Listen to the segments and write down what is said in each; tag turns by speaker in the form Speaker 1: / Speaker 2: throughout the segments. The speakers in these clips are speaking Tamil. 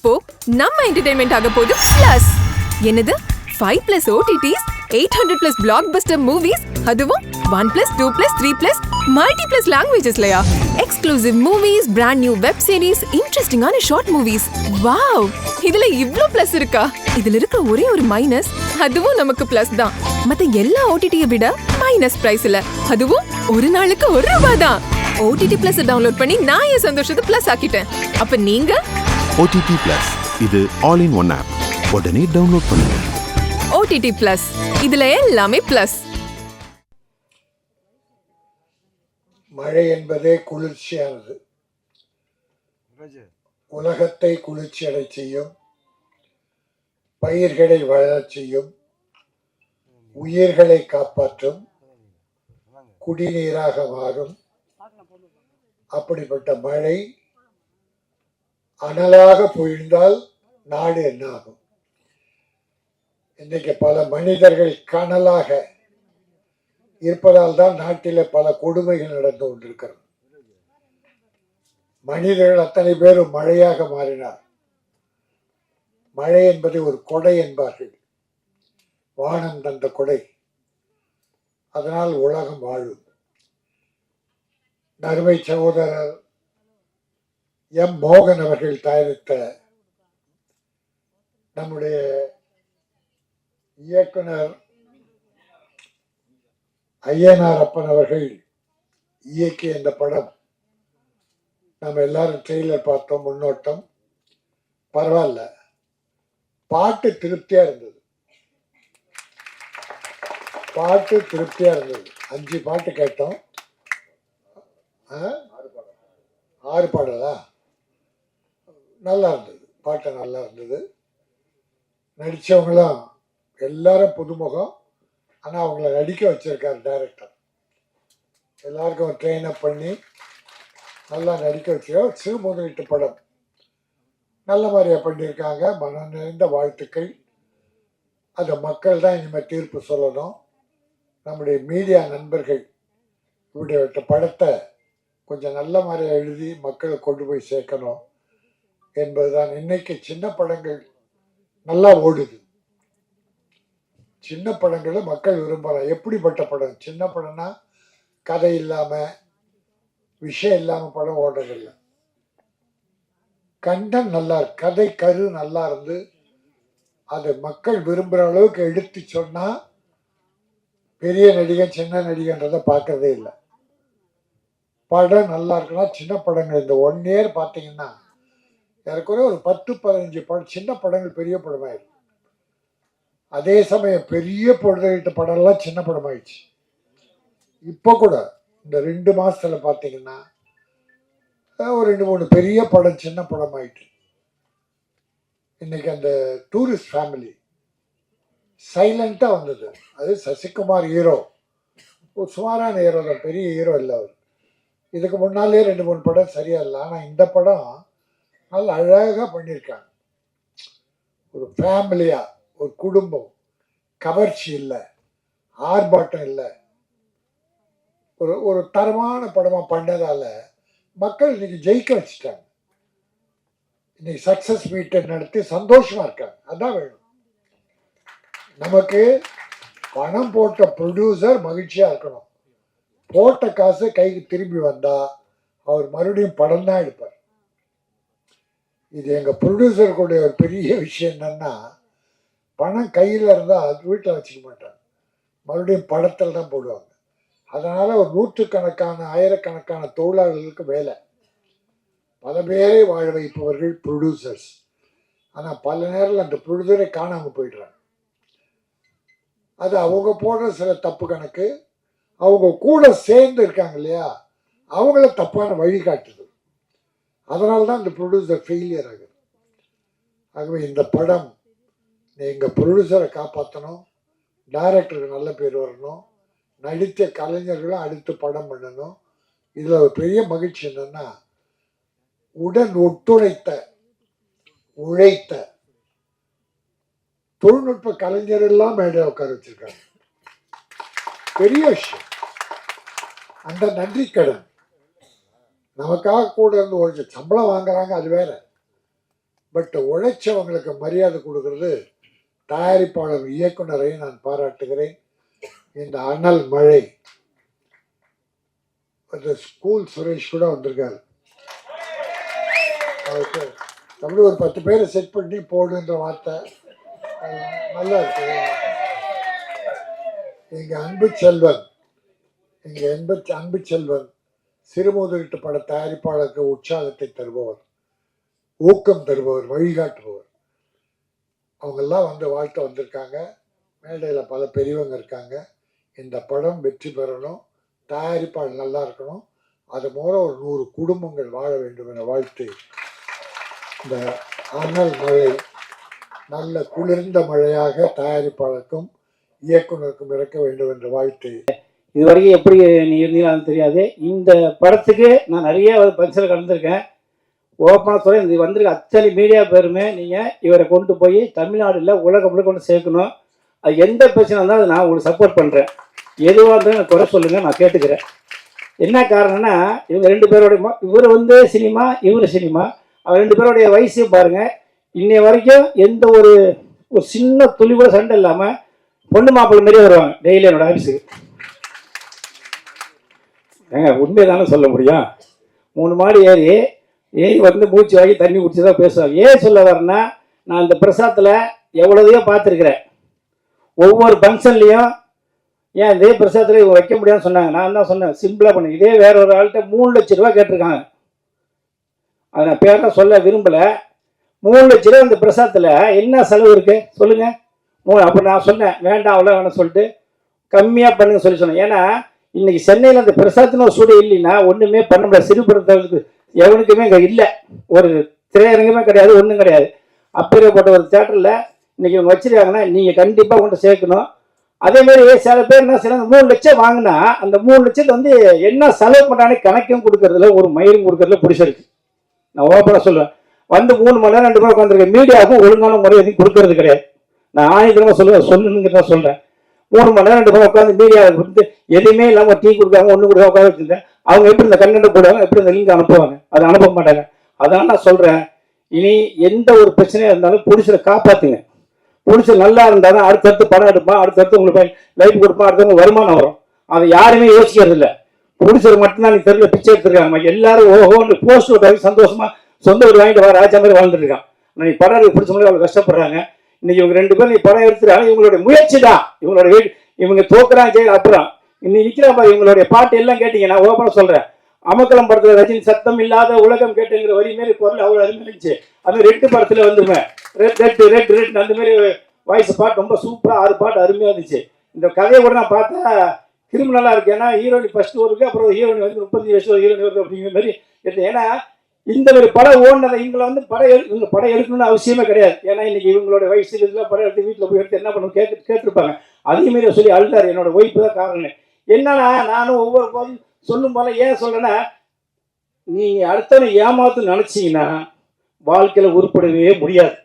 Speaker 1: இப்போ நம்ம என்டர்டெயின்மெண்ட் ஆக போகுது பிளஸ். என்னது 5+ OTTs, 800+ blockbuster movies, அதுவும் 1+, 2+, 3+, multi+ languagesலயா? Exclusive movies, brand new web series, interestingஆன short movies. Wow, இதுல இவ்ளோ பிளஸ் இருக்கா? இதுல இருக்க ஒரே ஒரு மைனஸ், அதுவும் நமக்கு பிளஸ் தான். மத்த எல்லா OTTயை விட மைனஸ் பிரைஸ்ல, அதுவும் ஒரு நாளுக்கு ₹1 தான். OTT Plus டவுன்லோட் பண்ணி நான் என் சந்தோஷத்தை பிளஸ் ஆக்கிட்டேன். அப்ப நீங்க
Speaker 2: OTT Plus இது ஆல் இன் ஒன் ஆப். உடனே டவுன்லோட் பண்ணுங்க.
Speaker 1: OTT Plus இதுல எல்லாமே பிளஸ்.
Speaker 3: மழை என்பதே குளிர்ச்சியானது. உலகத்தை குளிர்ச்சியடை செய்யும், பயிர்களை வளரச் செய்யும், உயிர்களை காப்பாற்றும், குடிநீராக மாறும். அப்படிப்பட்ட மழை அனலாக பொழிந்தால் நாடு என்ன ஆகும்? இன்னைக்கு பல மனிதர்கள் கனலாக இருப்பதால் தான் நாட்டில் பல கொடுமைகள் நடந்து கொண்டிருக்கிறது. மனிதர்கள் அத்தனை பேரும் மழையாக மாறினார். மழை என்பதை ஒரு கொடை என்பார்கள். வானம் தந்த கொடை. அதனால் உலகம் வாழும். அருமை சகோதரர் எம் மோகன் அவர்கள் தயாரித்த நம்முடைய இயக்குனர் ஐயனார் அப்பன் அவர்கள் இயக்கிய இந்த படம் நம்ம எல்லாரும் ட்ரெய்லர் பார்த்தோம். முன்னோட்டம் பரவாயில்ல, பாட்டு திருப்தியா இருந்தது. 5 பாட்டு கேட்டோம். 6 பாடலா? நல்லா இருந்தது, பாட்டு நல்லா இருந்தது. நடித்தவங்களும் எல்லாரும் புதுமுகம். ஆனால் அவங்கள நடிக்க வச்சிருக்காரு டைரக்டர். எல்லாருக்கும் ட்ரெயின் அப் பண்ணி நல்லா நடிக்க வச்சிருக்காரு. சிறு முதலீட்டு படம் நல்ல மாதிரியா பண்ணியிருக்காங்க. மனம் நிறைந்த வாழ்த்துக்கள். அந்த மக்கள் தான் இனிமேல் தீர்ப்பு சொல்லணும். நம்முடைய மீடியா நண்பர்கள் இப்படிப்பட்ட படத்தை கொஞ்சம் நல்ல மாதிரியாக எழுதி மக்களை கொண்டு போய் சேர்க்கணும் என்பதுதான். இன்னைக்கு சின்ன படங்கள் நல்லா ஓடுது. சின்ன படங்களை மக்கள் விரும்பலாம். எப்படிப்பட்ட படம்? சின்ன படம்னா கதை இல்லாமல் விஷயம் இல்லாமல் படம் ஓடுறதில்லை. கண்டன் நல்லா இருக்கு, கதை கரு நல்லா இருந்து அது மக்கள் விரும்புகிற அளவுக்கு எடுத்து சொன்னால் பெரிய நடிகன் சின்ன நடிகன்றதை பார்க்கறதே இல்லை. படம் நல்லா இருக்குன்னா சின்ன படங்கள் இந்த 1 year பார்த்தீங்கன்னா ஏறக்குறைய ஒரு 10-15 படம் சின்ன படங்கள் பெரிய படமாயிருக்கு. அதே சமயம் பெரிய பொழுதுகிட்ட படம்லாம் சின்ன படமாயிடுச்சு. இப்போ கூட இந்த 2 மாசத்துல பார்த்தீங்கன்னா ஒரு 2-3 பெரிய படம் சின்ன படமாயிட்டு. இன்னைக்கு அந்த டூரிஸ்ட் ஃபேமிலி சைலண்டாக வந்தது. அது சசிகுமார் ஹீரோ, ஒரு சுமாரான ஹீரோ தான், பெரிய ஹீரோ இல்லை அவர். இதுக்கு முன்னாலே 2-3 படம் சரியா இல்லை. ஆனால் இந்த படம் நல்ல அழகாக பண்ணியிருக்காங்க. ஒரு ஃபேமிலியா, ஒரு குடும்பம், கவர்ச்சி இல்லை, ஆர்ப்பாட்டம் இல்லை, ஒரு தரமான படமாக பண்ணதால மக்கள் இன்னைக்கு ஜெயிக்க வச்சுட்டாங்க. இன்னைக்கு சக்சஸ் மீட்டை நடத்தி சந்தோஷமா இருக்காங்க. அதான் வேணும் நமக்கு. பணம் போட்ட ப்ரொடியூசர் மகிழ்ச்சியா இருக்கணும். போட்ட காசு கைக்கு திரும்பி வந்தா அவர் மறுபடியும் படம் தான் எடுப்பார். இது எங்க ப்ரொடியூசருக்குடைய ஒரு பெரிய விஷயம் என்னன்னா, பணம் கையில் இருந்தால் அது வீட்டில் வச்சுக்க மாட்டாங்க, மறுபடியும் படத்தில் தான் போடுவாங்க. அதனால ஒரு 100கணக்கான 1000கணக்கான தொழிலாளர்களுக்கு வேலை, பல பேரை வாழ வைப்பவர்கள் ப்ரொடியூசர்ஸ். ஆனால் பல நேரத்தில் அந்த ப்ரொடியூசரை காணாமல் போயிடுறாங்க. அது அவங்க போடுற சில தப்பு கணக்கு, அவங்க கூட சேர்ந்து இருக்காங்க இல்லையா, அவங்கள தப்பான வழி காட்டுது. அதனால தான் இந்த ப்ரொடியூசர் ஃபெயிலியர் ஆகுது. ஆகவே இந்த படம் எங்கள் ப்ரொடியூசரை காப்பாற்றணும், டைரக்டருக்கு நல்ல பேர் வரணும், நடித்த கலைஞர்களும் அடுத்து படம் பண்ணணும். இதில் ஒரு பெரிய மகிழ்ச்சி என்னன்னா, உடன் ஒத்துழைத்த உழைத்த தொழில்நுட்ப கலைஞர் எல்லாம் மேடையை உட்கார வச்சிருக்காங்க. பெரிய விஷயம். அந்த நன்றி கடன் நமக்காக கூட இருந்து ஒரு சம்பளம் வாங்குறாங்க, அது வேற. பட் உழைச்சவங்களுக்கு மரியாதை கொடுக்கறது தயாரிப்பாளர் இயக்குனரை நான் பாராட்டுகிறேன். இந்த அனல் மழை ஸ்கூல் சுரேஷ் கூட வந்திருக்காரு. அவருக்கு தமிழ் ஒரு 10 பேரை செட் பண்ணி போடுன்ற வார்த்தை நல்லா இருக்கு. எங்க அன்பு செல்வன் சிறுமுதலீட்டு பட தயாரிப்பாளருக்கு உற்சாகத்தை தருபவர், ஊக்கம் தருபவர், வழிகாட்டுபவர். அவங்கெல்லாம் வந்து வாழ்த்து வந்திருக்காங்க. மேடையில் பல பெரியவங்க இருக்காங்க. இந்த படம் வெற்றி பெறணும், தயாரிப்பாளர் நல்லா இருக்கணும், அது மூலம் ஒரு 100 குடும்பங்கள் வாழ வேண்டும் என வாழ்த்து இந்த அனல் மழை நல்ல குளிர்ந்த மழையாக தயாரிப்பாளருக்கும் இயக்குனருக்கும் இருக்க வேண்டும் என்ற வாழ்த்து.
Speaker 4: இது வரைக்கும் எப்படி நீ இருந்தீங்கன்னு தெரியாது. இந்த படத்துக்கு நான் நிறைய பரிசில் கலந்துருக்கேன். ஓப்பனாக சொல்ல இது வந்திருக்க அத்தனை மீடியா பேருமே நீங்கள் இவரை கொண்டு போய் தமிழ்நாடுல உலகம் முழுக்க கொண்டு சேர்க்கணும். அது எந்த பிரச்சனை இருந்தாலும் நான் உங்களுக்கு சப்போர்ட் பண்ணுறேன். எதுவாக இருந்தாலும் எனக்கு குறை சொல்லுங்கள், நான் கேட்டுக்கிறேன். என்ன காரணம்னா இவங்க 2 பேரோடைய இவர் வந்து சினிமா, இவர் சினிமா. அவர் 2 பேருடைய வயசையும் பாருங்கள். இன்னைய வரைக்கும் எந்த ஒரு சின்ன துளி கூட சண்டை இல்லாமல் பொண்ணு மாப்பிள்ளை மாரியே வருவாங்க டெய்லி என்னோட ஆஃபீஸுக்கு. உண்மையை தானே சொல்ல முடியும். 3 மாடி ஏறி வந்து மூச்சு வாங்கி தண்ணி குடிச்சு தான் பேசுவாங்க. ஏன் சொல்ல வரேன்னா, நான் இந்த பிரசாத்தில் எவ்வளோதையோ பார்த்துருக்குறேன். ஒவ்வொரு ஃபங்க்ஷன்லேயும் ஏன் இதே பிரசாதத்தில் இவங்க வைக்க முடியாதுன்னு சொன்னாங்க. நான் தான் சொன்னேன் சிம்பிளாக பண்ணி. இதே வேற ஒரு ஆள்கிட்ட 3 லட்ச ரூபா கேட்டிருக்காங்க. அதை நான் பேரெல்லாம் சொல்ல விரும்பலை. 3 லட்ச ரூபா இந்த பிரசாதத்தில் என்ன செலவு இருக்குது சொல்லுங்கள். அப்போ நான் சொன்னேன் வேண்டாம் அவ்வளோ வேணாம் சொல்லிட்டு கம்மியாக பண்ணுங்க சொன்னேன். ஏன்னா இன்னைக்கு சென்னையில் அந்த பிரசாதத்தின் ஒரு சூடு இல்லைன்னா ஒன்றுமே பண்ண முடியாது. சிறுபடுத்துறதுக்கு எவனுக்குமே இங்கே இல்லை, ஒரு திரையரங்குமே கிடையாது, ஒன்றும் கிடையாது. அப்பேற்பட்ட ஒரு தேட்டரில் இன்னைக்கு இவங்க வச்சிருக்காங்கன்னா நீங்கள் கண்டிப்பாக கொண்டு சேர்க்கணும். அதேமாரி சில பேர் என்ன செய்யணும், 3 லட்சம் வாங்கினா அந்த 3 லட்சத்தை வந்து என்ன செலவு பண்ணானே கணக்கும் கொடுக்கறதுல ஒரு மயிரும் கொடுக்கறதுல பிடிச்சிருக்கு. நான் ஓப்பனாக சொல்லுவேன். வந்து 3 மணி நேரம் 2 பேர் உட்காந்துருக்கேன். மீடியாவுக்கும் ஒழுங்கான முறை எதுவும் கொடுக்கறது கிடையாது. நான் ஆயிரமா சொல்லுங்கிறத சொல்கிறேன். 3 மணி நேரம் 2 பேர் உட்காந்து மீடியாவை கொடுத்து எதுவுமே இல்லாமல் டீ கொடுக்காம ஒன்று கொடுக்க உட்காந்து வச்சுருந்தேன். அவங்க எப்படி இந்த கண்டென்ட் போடுவாங்க, எப்படி இந்த லிங்க் அனுப்புவாங்க, அதை அனுப்ப மாட்டாங்க. அதான் நான் சொல்கிறேன், இனி எந்த ஒரு பிரச்சனையாக இருந்தாலும் புடிச்சலை காப்பாற்றுங்க. புடிச்சல் நல்லா இருந்தாலும் அடுத்தடுத்து படம் எடுப்பான், அடுத்தடுத்து உங்களுக்கு லைஃப் கொடுப்பான், அடுத்தவங்க வருமானம் வரும். அதை யாருமே யோசிக்கிறது இல்லை. புடிச்சல் மட்டும்தான் நீ தெரியல பிச்சை எடுத்துருக்காங்க. எல்லாரும் ஓஹோன்னு போஸ்ட் வாங்கி சந்தோஷமா சொந்த வீடு வாங்கிட்டு வர ராஜா மாதிரி வாழ்ந்துட்டு இருக்கான். நீ படம் பிடிச்ச மாதிரி அவ்வளோ கஷ்டப்படுறாங்க. இன்னைக்கு இவங்க 2 பேரும் நீ படம் எடுத்துறாங்க. இவங்களுடைய முயற்சி தான், இவங்களோட இவங்க தோக்குறாங்க ஜெயில் அப்புறம் இன்னைக்கு நிற்கிறாப்பா. இவங்களுடைய பாட்டு எல்லாம் கேட்டீங்க. நான் ஓப்பனாக சொல்கிறேன், அமக்கலம் படத்தில் ரஜினி சத்தம் இல்லாத உலகம் கேட்டுங்கிற வரி மாரி பொருள் அவ்வளோ அருமையாக இருந்துச்சு. அது 2 படத்தில் வந்துருவேன். ரெட் அந்த மாதிரி வாய்ஸ் பாட்டு ரொம்ப சூப்பராக 6 பாட்டு அருமையாக இருந்துச்சு. இந்த கதையை கூட நான் பார்த்தா கிரிமினலாக இருக்கு. ஏன்னா ஹீரோனி ஃபர்ஸ்ட் இருக்கு, அப்புறம் ஹீரோனி வந்து 35 வயசு ஹீரோனி வருது அப்படிங்கிற மாதிரி எடுத்து. ஏன்னா இந்த ஒரு படம் ஓடினதை இவங்களை வந்து படம் எடுக்கணும்னு அவசியமே கிடையாது. ஏன்னா இன்னைக்கு இவங்களோட வயசு இதெல்லாம் படம் எடுத்து வீட்டில் போய் எடுத்து என்ன பண்ணணும் கேட்டிருப்பாங்க. அதே மாதிரி சொல்லி அழுதாரு. என்னோட ஒய்ஃபு தான் காரணம். என்னன்னா நானும் ஒவ்வொரு போதும் சொல்லும் போல ஏன் சொல்றேன்னா, நீங்கள் அடுத்தவனை ஏமாத்து நினச்சிங்கன்னா வாழ்க்கையில் உருப்படவே முடியாது.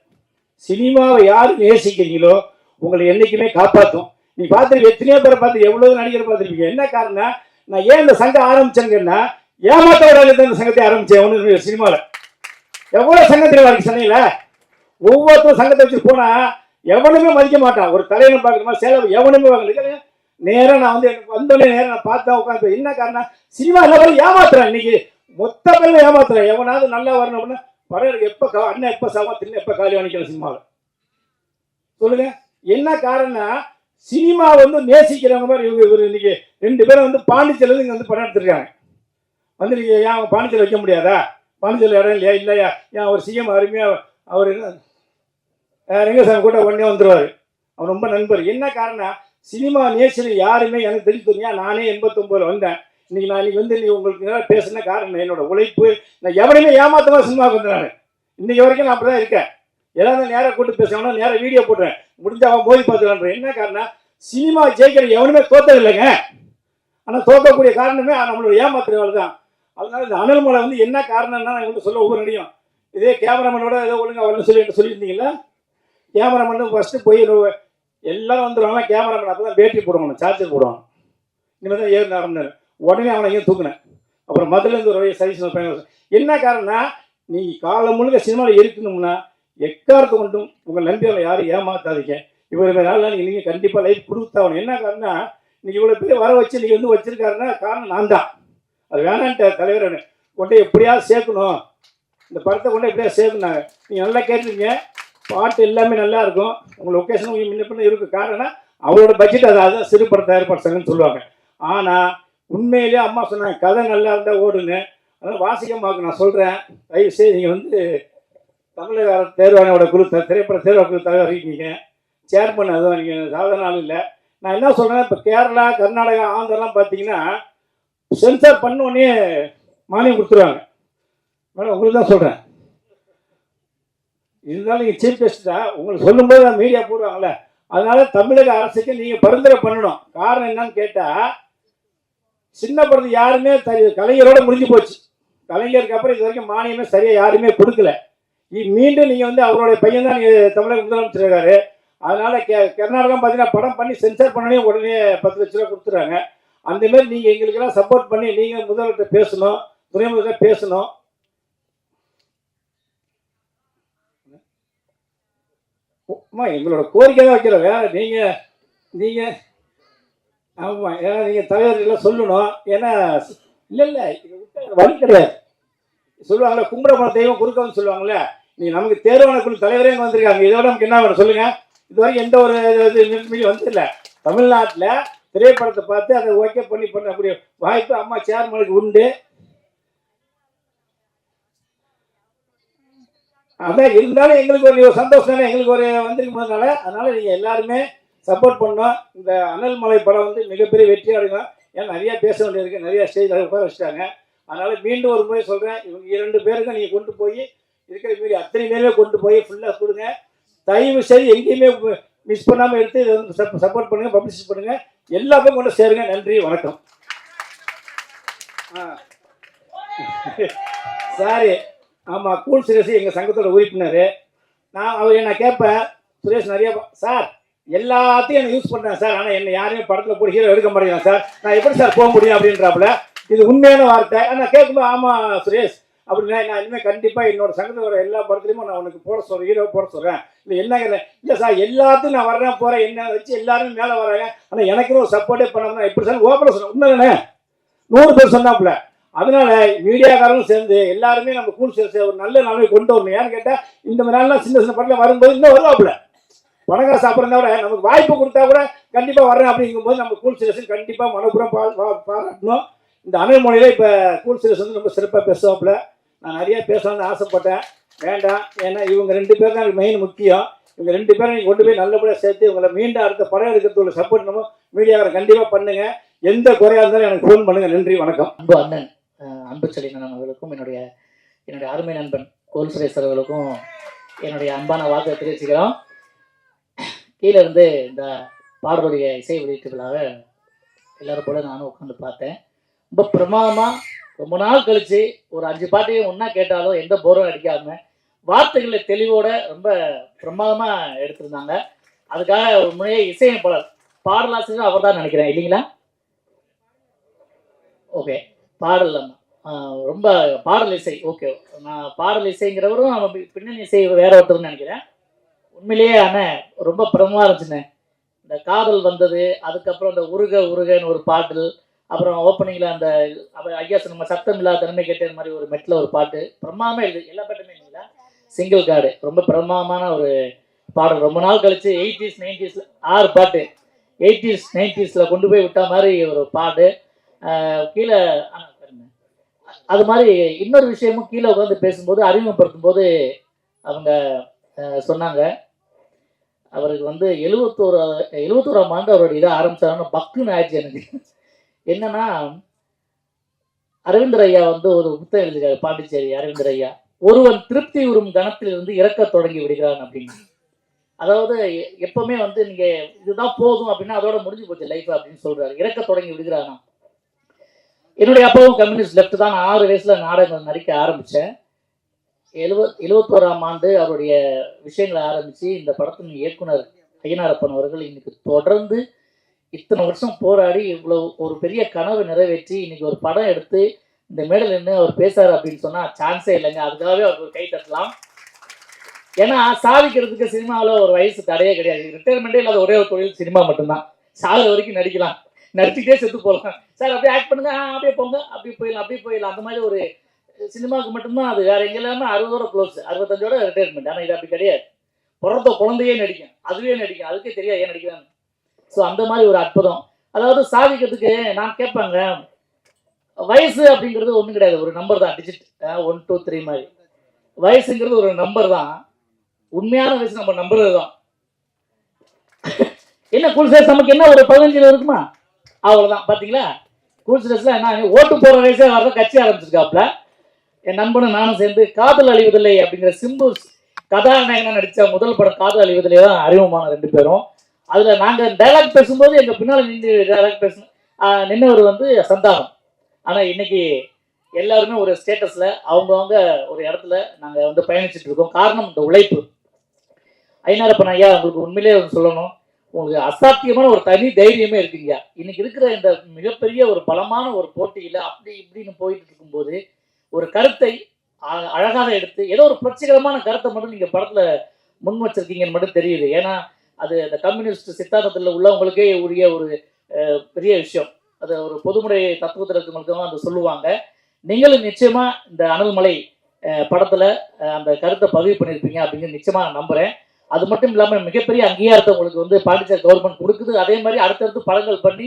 Speaker 4: சினிமாவை யார் நேசிக்கிறீங்களோ உங்களை என்றைக்குமே காப்பாற்றும். நீ பார்த்துருக்க எத்தனையோ பேரை பார்த்து எவ்வளோ நடிகரை பார்த்துருப்பீங்க. என்ன காரணம், நான் ஏன் இந்த சங்கம் ஆரம்பிச்சேங்கன்னா ஏமாத்த விடாது இந்த சங்கத்தை ஆரம்பிச்சேன். ஒன்று சினிமாவில் எவ்வளோ சங்கத்தில் இருக்கு சென்னையில். ஒவ்வொருத்தரும் சங்கத்தை வச்சு போனால் எவனுமே மதிக்க மாட்டான். ஒரு தலைவனை பார்க்குற மாதிரி சேலை எவனுமே வாங்கல. நேராக நான் வந்து எனக்கு வந்தோடனே நேரம் நான் பார்த்தா உட்காந்து. என்ன காரணம், சினிமா எல்லாரும் ஏமாத்துறேன். இன்னைக்கு மொத்த பேரும் ஏமாத்துறேன். எவனாவது நல்லா வரணும் அப்படின்னா படம் எப்போ அண்ணன் எப்போ சாமா தின்னு எப்போ காலி வாங்கிக்கிறேன் சினிமாவில் சொல்லுங்க. என்ன காரணம்னா சினிமா வந்து நேசிக்கிறவங்க மாதிரி இவர் இன்னைக்கு 2 பேரும் வந்து பாண்டிச்சேரியில் இங்கே வந்து படம் எடுத்துருக்காங்க. வந்து நீங்கள் ஏன் பாண்டிச்சேரி வைக்க முடியாதா, பாண்டிச்சேரி இடம் இல்லையா, இல்லையா ஏன் ஒரு சிஎம் அருமையாக அவர் என்ன ரெங்கசாமி கூட உடனே வந்துடுவார். அவர் ரொம்ப நண்பர். என்ன காரணம், சினிமா நேசில் யாருமே எனக்கு தெரிஞ்சுங்க. நானே 89 வந்தேன். இன்னைக்கு நான் வந்து நீ உங்களுக்கு நேரம் பேசுன காரணம் என்னோட உழைப்பு. நான் எவனையுமே ஏமாத்தமாக சினிமாவுக்கு வந்தேன். நான் இன்னைக்கு வரைக்கும் நான் அப்படி தான் இருக்கேன். ஏதாவது நேராக கூட்டு பேசுவேன்னா நேராக வீடியோ போடுறேன், முடிஞ்ச அவன் மோதி பார்த்துக்கலான்ற. என்ன காரணம், சினிமா ஜெயிக்கிற எவனுமே தோத்தது இல்லைங்க. ஆனால் தோக்கக்கூடிய காரணமே நம்மளோட ஏமாத்துறவர்கள் தான். அதனால இந்த அனல் மலை வந்து என்ன காரணம்னா நான் வந்து சொல்ல ஒவ்வொரு நடியும் இதே கேமராமேனோட ஏதோ ஒழுங்காக வரணும்னு சொல்லியிருந்தீங்களா. கேமராமேன் ஃபஸ்ட்டு போய் எல்லாரும் வந்துடுவாங்க. கேமராமேன் அப்போ தான் பேட்டரி போடுவாங்க, சார்ஜர் போடுவாங்க. இனிமேல் தான் 7 நேரம் உடனே அவனை எங்கேயும் தூக்குனேன். அப்புறம் மதுலேருந்து ஒரு சர்வீஸ். என்ன காரணம்னா, நீ காலம் முழுக்க சினிமாவில் இருக்கணும்னா எக்காரத்தை கொண்டும் உங்கள் நம்பிகளை யாரும் ஏமாத்தாதீங்க. இவர் நாள் நீங்கள் கண்டிப்பாக லைஃப் கொடுத்தாகணும். என்ன காரணம், இன்னைக்கு இவ்வளோ பேர் வர வச்சு நீங்கள் வந்து வச்சிருக்காருன்னா காரணம் நான் தான். அது வேணான்ட்ட தலைவர் கொண்டு எப்படியாவது சேர்க்கணும், இந்த படத்தை கொண்டு எப்படியாவது சேர்க்கணுனாங்க. நீங்கள் நல்லா கேட்டுருக்கீங்க, பாட்டு எல்லாமே நல்லா இருக்கும், உங்கள் லொக்கேஷன் முன்ன பின்ன இருக்குது. காரணம் அவரோட பட்ஜெட் அதுதான் சிறு படம் தயாரிப்பார் சங்கன்னு சொல்லுவாங்க. ஆனால் உண்மையிலேயே அம்மா சொன்னாங்க கதை நல்லா இருந்தால் ஓடுன்னு. அதனால் வாசிக்கமாக்கு நான் சொல்கிறேன், தயவுசெய்து நீங்கள் வந்து தமிழக தேர்வாணையோட குழு திரைப்பட தேர்வாணை குழு தலைவர் இருக்கீங்க, சேர்மன், அதுவும் நீங்கள் சாதாரண ஆள் இல்லை. நான் என்ன சொல்கிறேன், இப்போ கேரளா, கர்நாடகா, ஆந்திரெலாம் பார்த்தீங்கன்னா சென்சார் பண்ணோடனே மானியம் கொடுத்துருவாங்க. மேடம் உங்களுக்கு தான் சொல்கிறேன், இருந்தாலும் நீங்கள் சீஃப் கெஸ்ட் தான், உங்களுக்கு சொல்லும்போது தான் மீடியா போடுவாங்கள்ல. அதனால தமிழக அரசுக்கு நீங்கள் பரிந்துரை பண்ணணும். காரணம் என்னன்னு கேட்டால், சின்ன படத்து யாருமே கலைஞரோட முடிஞ்சு போச்சு. கலைஞருக்கு அப்புறம் இது வரைக்கும் மானியமே சரியாக யாருமே கொடுக்கல. மீண்டும் நீங்கள் வந்து அவருடைய பையன் தான் நீங்கள் தமிழக முதலமைச்சர் இருக்காரு. அதனால கர்நாடகா பார்த்தீங்கன்னா படம் பண்ணி சென்சார் பண்ணனே உடனே 10 லட்ச ரூபா கொடுத்துறாங்க. அந்தமாரி நீங்கள் எங்களுக்கெல்லாம் சப்போர்ட் பண்ணி நீங்கள் முதல்வர்கிட்ட பேசணும், துணை முதல்வர் பேசணும். எங்களோட கோரிக்கை தான் வைக்கிறோம், வேற நீங்கள் ஆமாம், ஏன்னா நீங்கள் தலைவர்களெல்லாம் சொல்லணும். ஏன்னா இல்லை வழி கிடையாது. சொல்லுவாங்களே கும்பிட தெய்வம் குறுக்கன்னு சொல்லுவாங்களே, நீங்கள் நமக்கு தேர்வான குழு தலைவரே அங்கே வந்திருக்காங்க. இதோட நமக்கு என்ன வேணும் சொல்லுங்கள். இதுவரைக்கும் எந்த ஒரு மீறி வந்ததில்லை. தமிழ்நாட்டில் திரைப்படத்தை பார்த்து அதை ஓகே பண்ணக்கூடிய வாய்ப்பு அம்மா சேர்மனுக்கு உண்டு. அதான் இருந்தாலும் எங்களுக்கு ஒரு சந்தோஷம் தானே, எங்களுக்கு ஒரு வந்திருக்கும் போதுனால. அதனால் நீங்கள் எல்லாருமே சப்போர்ட் பண்ணோம். இந்த அனல் மலை படம் வந்து மிகப்பெரிய வெற்றி அடையணும். ஏன்னா நிறையா பேச வேண்டியிருக்கு, நிறையா ஸ்டேஜில் உட்கார வச்சுட்டாங்க. அதனால் மீண்டும் ஒரு முறை சொல்கிறேன், இவங்க 2 பேருக்கும் நீங்கள் கொண்டு போய் இருக்கிற மீறி அத்தனை பேருமே கொண்டு போய் ஃபுல்லாக கொடுங்க. தயவு செய்து எங்கேயுமே மிஸ் பண்ணாமல் எடுத்து இதை வந்து சப்போர்ட் பண்ணுங்கள், பப்ளிஷ் பண்ணுங்கள், எல்லா பேரும் கொண்டு சேருங்க. நன்றி, வணக்கம். சாரி, ஆமாம், கூல் சுரேஷ் எங்கள் சங்கத்தோட உறுப்பினர். நான் கேட்பேன், சுரேஷ் நிறைய சார் எல்லாத்தையும் எனக்கு யூஸ் பண்ணுறேன் சார், ஆனால் என்னை யாருமே படத்தில் போய் ஹீரோ எடுக்க மாட்டேங்கிறேன் சார், நான் எப்படி சார் போக முடியும் அப்படின்றாப்புல. இது உண்மையான வார்த்தை. ஆனால் கேட்கும்போது ஆமாம் சுரேஷ் அப்படின்னா, நான் இனிமேல் கண்டிப்பாக என்னோட சங்கத்தோட எல்லா படத்துலையும் நான் உனக்கு போட சொல்கிறேன், ஹீரோ போட சொல்கிறேன். இல்லை என்னங்க, இல்லை சார் எல்லாத்தையும் நான் வர்றேன் போகிறேன், என்ன வச்சு எல்லாருமே மேலே வராங்க, ஆனால் எனக்குன்னு ஒரு சப்போர்ட்டே பண்ணாமல் எப்படி சார் ஓப்பனாக சொன்னேன். உண்மை தானே, 100 பேர் சொன்னாப்புல. அதனால மீடியாக்காரங்களும் சேர்ந்து எல்லாருமே நம்ம கூல் சேர்த்து ஒரு நல்ல நாளை கொண்டு வரணும். ஏன்னு கேட்டால் இந்த மாதிரி நாள்லாம் சின்ன சின்ன படத்தில் வரும்போது இன்னும் வருவாப்புல. பணக்கார சாப்பிட்றதா விட நமக்கு வாய்ப்பு கொடுத்தா கூட கண்டிப்பாக வர்றேன் அப்படிங்கும்போது நம்ம கூல் சீரியஸ் கண்டிப்பாக மனப்புறம் பாராட்டணும். இந்த அனல் மொழியில் இப்போ கூல் சீரியஸ் வந்து ரொம்ப சிறப்பாக பேசுவாப்புல. நான் நிறையா பேசலாம்னு ஆசைப்பட்டேன், வேண்டாம். ஏன்னா இவங்க 2 பேர் தான் எனக்கு மெயின் முக்கியம். இவங்க 2 பேரும் நீங்கள் கொண்டு போய் நல்லபடியாக சேர்த்து இவங்களை மீண்டும் அடுத்த படம் எடுக்கிறதுக்குள்ள சப்போர்ட் நம்ம மீடியாவை கண்டிப்பாக பண்ணுங்கள். எந்த குறையாக இருந்தாலும் எனக்கு ஃபோன் பண்ணுங்கள். நன்றி, வணக்கம்.
Speaker 5: அன்பு அண்ணன் அன்பு செல்லினன் அவர்களுக்கும் என்னுடைய அருமை நண்பன் கோல் சுரேஷ் அவர்களுக்கும் என்னுடைய அன்பான வார்த்தை தெரிவிச்சுக்கிறோம். கீழே இருந்து இந்த பாடலுடைய இசை வெளியீட்டு விழாவை எல்லாரும் போல நானும் உட்காந்து பார்த்தேன். ரொம்ப பிரமாதமாக ரொம்ப நாள் கழித்து ஒரு 5 பாட்டையும் ஒன்றா கேட்டாலும் எந்த போரும் அடிக்காம வார்த்தைகளை தெளிவோட ரொம்ப பிரமாதமாக எடுத்திருந்தாங்க. அதுக்காக ஒரு முறையே இசையமைப்பாளர் பாடலாசிரியர் அவர் தான் நினைக்கிறேன், இல்லைங்களா? ஓகே, பாடல் ரொம்ப பாடல் இசை. ஓகே, நான் பாடல் இசைங்கிறவரும் நம்ம பின்னணி இசை வேற ஒருத்தர்னு நினைக்கிறேன். உண்மையிலேயே ஆனால் ரொம்ப பிரமாதமாக இருந்துச்சுண்ணே. இந்த காதல் வந்தது, அதுக்கப்புறம் இந்த உருகன்னு ஒரு பாட்டு, அப்புறம் ஓப்பனிங்கில் அந்த ஐயா நம்ம சத்தம் இல்லாத தன்மை கேட்ட மாதிரி ஒரு மெட்டில் ஒரு பாட்டு பிரமாதமாக இருக்குது. எல்லா பாட்டுமே இல்லைங்களா? சிங்கிள் கார்டு ரொம்ப பிரமாதமான ஒரு பாடல். ரொம்ப நாள் கழிச்சு 80s 90s 6 பாட்டு 80s 90s கொண்டு போய் விட்ட மாதிரி ஒரு பாட்டு. கீழே அது மாதிரி இன்னொரு விஷயமும் கீழே உட்காந்து பேசும்போது அறிமுகப்படுத்தும் போது அவங்க சொன்னாங்க, அவருக்கு வந்து 71ஆம் ஆண்டு அவருடைய இதை ஆரம்பிச்சாருன்னு பக்குன்னு ஆயிடுச்சு எனக்கு. என்னன்னா, அரவிந்தர் ஐயா வந்து ஒரு புத்தகம் எழுதிருக்காரு, பாண்டிச்சேரி அரவிந்தர் ஐயா, ஒருவன் திருப்தி உறும் கணத்திலிருந்து இறக்க தொடங்கி விடுகிறான் அப்படின்னு. அதாவது எப்பவுமே வந்து நீங்க இதுதான் போதும் அப்படின்னா அதோட முடிஞ்சு போச்சு லைஃப் அப்படின்னு சொல்றாரு. இறக்க தொடங்கி விடுகிறானா. என்னுடைய அப்பாவும் கம்யூனிஸ்ட் லெஃப்ட் தான். நான் 6 வயசுல நாடகங்கள் நடிக்க ஆரம்பித்தேன். 71ஆம் ஆண்டு அவருடைய விஷயங்களை ஆரம்பித்து இந்த படத்தின் இயக்குனர் ஐயனாரப்பன் அவர்கள் இன்னைக்கு தொடர்ந்து இத்தனை வருஷம் போராடி இவ்வளோ ஒரு பெரிய கனவு நிறைவேற்றி இன்னைக்கு ஒரு படம் எடுத்து இந்த மேடையில் நின்று அவர் பேசுறாரு அப்படின்னு சொன்னால் சான்ஸே இல்லைங்க. அதுக்காகவே அவருக்கு கை தட்டலாம். ஏன்னா சாதிக்கிறதுக்கு சினிமாவில் ஒரு வயசு தடையே கிடையாது. ரிட்டையர்மெண்ட்டே இல்லாத ஒரே ஒரு தொழில் சினிமா மட்டும்தான். சாகிற வரைக்கும் நடிக்கலாம், நடிச்சுட்டே செத்து போகலாம். சார் அப்படியே ஆக்ட் பண்ணுங்க, அப்படியே போங்க, அப்படியே போயிடலாம், அப்படியே போயிடலாம். அந்த மாதிரி ஒரு சினிமாவுக்கு மட்டும்தான் அது. வேற எங்கெல்லாமே 60ஓட க்ளோஸ், 65ஓட ரிட்டையர்மெண்ட். ஆனால் இது அப்படி கிடையாது. பிறந்த குழந்தையே நடிக்கும், அதுவே நடிக்கும், அதுக்கே தெரியாது ஏன் நடிக்கிறாங்க. ஸோ அந்த மாதிரி ஒரு அற்புதம். அதாவது சாதிக்கிறதுக்கு நான் கேட்பாங்க, வயசு அப்படிங்கிறது ஒன்றும் கிடையாது, ஒரு நம்பர் தான், டிஜிட் 1 2 3 மாதிரி. வயசுங்கிறது ஒரு நம்பர் தான். உண்மையான வயசு நம்ம நம்புறது தான். என்ன கூல் ஸ்ட்ரெஸ் நமக்கு என்ன ஒரு 15 இருக்குமா, அவ்வளோதான். பார்த்தீங்களா, கூல் ஸ்ட்ரெஸ்ல என்ன ஓட்டு போகிற வயசே வர கட்சி ஆரம்பிச்சிருக்காப்புல. என் நண்பனும் நானும் சேர்ந்து காதல் அழிவதில்லை அப்படிங்கிற சிம்பு கதாநாயகனா நடித்த முதல் படம் காதல் அழிவதில்லை தான் அறிமுகமான 2 பேரும். அதில் நாங்கள் டைலாக் பேசும்போது எங்கள் பின்னால் நின்று டைலாக் நின்னவர் வந்து சந்தானம். ஆனால் இன்னைக்கு எல்லாருமே ஒரு ஸ்டேட்டஸில் அவங்கவுங்க ஒரு இடத்துல நாங்கள் வந்து பயணிச்சுட்டு இருக்கோம். காரணம் இந்த உழைப்பு. ஐநாரப்பன் ஐயா, உங்களுக்கு உண்மையிலே சொல்லணும், உங்களுக்கு அசாத்தியமான ஒரு தனி தைரியமே இருக்குங்க. இன்னைக்கு இருக்கிற இந்த மிகப்பெரிய ஒரு பலமான ஒரு போட்டியில் அப்படி இப்படின்னு போயிட்டு இருக்கும்போது ஒரு கருத்தை அழகாக எடுத்து ஏதோ ஒரு புரட்சிகரமான கருத்தை மட்டும் நீங்கள் படத்தில் முன் வச்சிருக்கீங்கன்னு மட்டும் தெரியுது. ஏன்னா அது அந்த கம்யூனிஸ்ட் சித்தாந்தத்தில் உள்ளவங்களுக்கே உரிய ஒரு பெரிய விஷயம். அது ஒரு பொதுமுறை தத்துவத்தில் இருக்கவங்களுக்கும் அதை சொல்லுவாங்க. நீங்களும் நிச்சயமா இந்த அனல்மலை படத்துல அந்த கருத்தை பதிவு பண்ணியிருப்பீங்க அப்படிங்கிற நிச்சயமா நான் நம்புறேன். அது மட்டும் இல்லாமல் மிகப்பெரிய அங்கீகாரத்தை உங்களுக்கு வந்து பாண்டிச்சேரி கவர்மெண்ட் கொடுக்குது. அதே மாதிரி அடுத்தடுத்து படங்கள் பண்ணி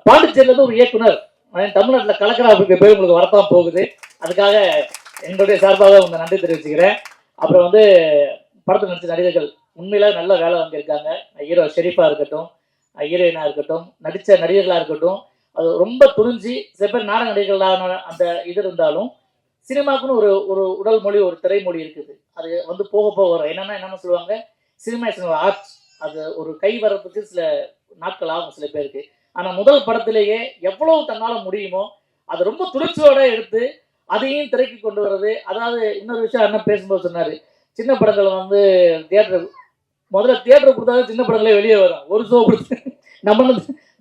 Speaker 5: பாண்டிச்சேரியில இருந்து ஒரு இயக்குனர் தமிழ்நாட்டில் கலக்கிறா அப்படிங்கிற பேர் உங்களுக்கு வரத்தான் போகுது. அதுக்காக என்னுடைய சார்பாக உங்க நன்றி தெரிவிச்சுக்கிறேன். அப்புறம் வந்து படத்தில் நடிச்ச நடிகர்கள் உண்மையில நல்ல வேலை வாங்கியிருக்காங்க. ஹீரோ ஷெரீஃபா இருக்கட்டும், ஹீரோயினா இருக்கட்டும், நடித்த நடிகர்களாக இருக்கட்டும், அது ரொம்ப துணிஞ்சு சில பேர் நாடக நடிகர்களான அந்த இது இருந்தாலும் சினிமாக்குன்னு ஒரு ஒரு உடல் மொழி, ஒரு திரைமொழி இருக்குது. அது வந்து போக போக வரும். என்னென்ன சொல்லுவாங்க, சினிமா இஸ் ஆர்ட். அது ஒரு கை வர்றதுக்கு சில நாட்கள் ஆகும் சில பேருக்கு. ஆனால் முதல் படத்திலேயே எவ்வளவு தன்னால் முடியுமோ அதை ரொம்ப துணிச்சலோட எடுத்து அதையும் திரைக்கு கொண்டு வர்றது. அதாவது இன்னொரு விஷயம் அண்ணன் பேசும்போது சொன்னார், சின்ன படங்கள் வந்து தியேட்டர் முதல்ல தியேட்டர் கொடுத்தாலும் சின்ன படங்களே வெளியே வரும். ஒரு ஷோ கொடுத்து நம்ம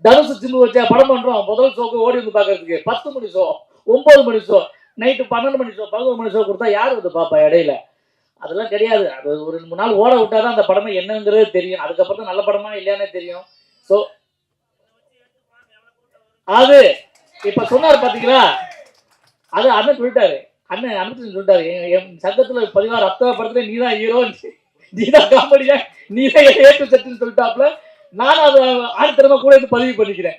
Speaker 5: தனுசு சின்ன வச்சா படம் பண்ணுறோம், முதல் ஷோக்கு ஓடி வந்து பார்க்கறதுக்கு 10 மணி ஷோ, 9 மணி ஷோ, நைட்டு 12 மணி ஷோ, 11 மணி ஷோ கொடுத்தா யார் வந்து பாப்பா இடையில? அதெல்லாம் கிடையாது. அது ஒரு 2-3 நாள் ஓட விட்டாதான் அந்த படமே என்னங்கிறது தெரியும். அதுக்கப்புறம் தான் நல்ல படமா இல்லையானே தெரியும். ஸோ அது இப்ப சொன்னார் பாத்தீங்களா, அது அண்ணன் சொல்லிட்டாரு. அண்ணன் சொல்லிட்டாரு, என் சங்கத்துல 16 அப்தா படத்துல நீதான் ஹீரோ, நீதான் காமெடியா, நீதான் ஏற்று சட்டுன்னு சொல்லிட்டாப்ல. நானும் அதை ஆழ்த்திறமா கூட இருந்து பதிவு பண்ணிக்கிறேன்.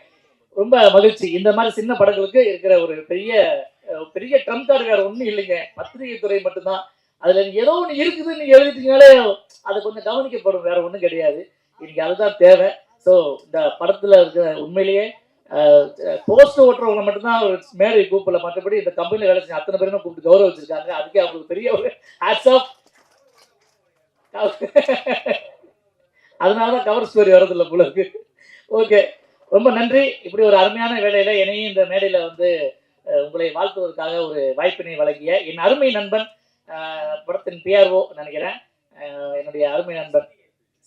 Speaker 5: ரொம்ப மகிழ்ச்சி. இந்த மாதிரி சின்ன படங்களுக்கு இருக்கிற ஒரு பெரிய பெரிய ட்ரம் கார்டு வேற ஒன்றும் இல்லைங்க, பத்திரிகை துறை மட்டும்தான். அதுல ஏதோ ஒன்று இருக்குதுன்னு நீங்க எழுதிட்டீங்கனாலே அதை கொஞ்சம் கவனிக்கப்படும், வேற ஒன்றும் கிடையாது. இன்னைக்கு அதுதான் தேவை. ஸோ இந்த படத்துல இருக்கிற உண்மையிலேயே போஸ்ட் ஓட்டுறவங்க மட்டும்தான் ஒரு மேடை கூப்பிடல, மற்றபடி இந்த கம்பெனியில் வேலை செஞ்ச அத்தனை பேருமே கூப்பிட்டு கௌரவிச்சிருக்காங்க. அதுக்கே அவங்களுக்கு பெரிய ஒரு ஹேட்ஸ் ஆஃப். அதனாலதான் கவர் ஸ்டோரி வரதில்லை போல இருக்கு. ஓகே, ரொம்ப நன்றி. இப்படி ஒரு அருமையான வேலையில என்னையும் இந்த மேடையில வந்து உங்களை வாழ்த்துவதற்காக ஒரு வாய்ப்பினை வழங்கிய என் அருமை நண்பன், படத்தின் பிஆர்ஓ நினைக்கிறேன், என்னுடைய அருமை நண்பன்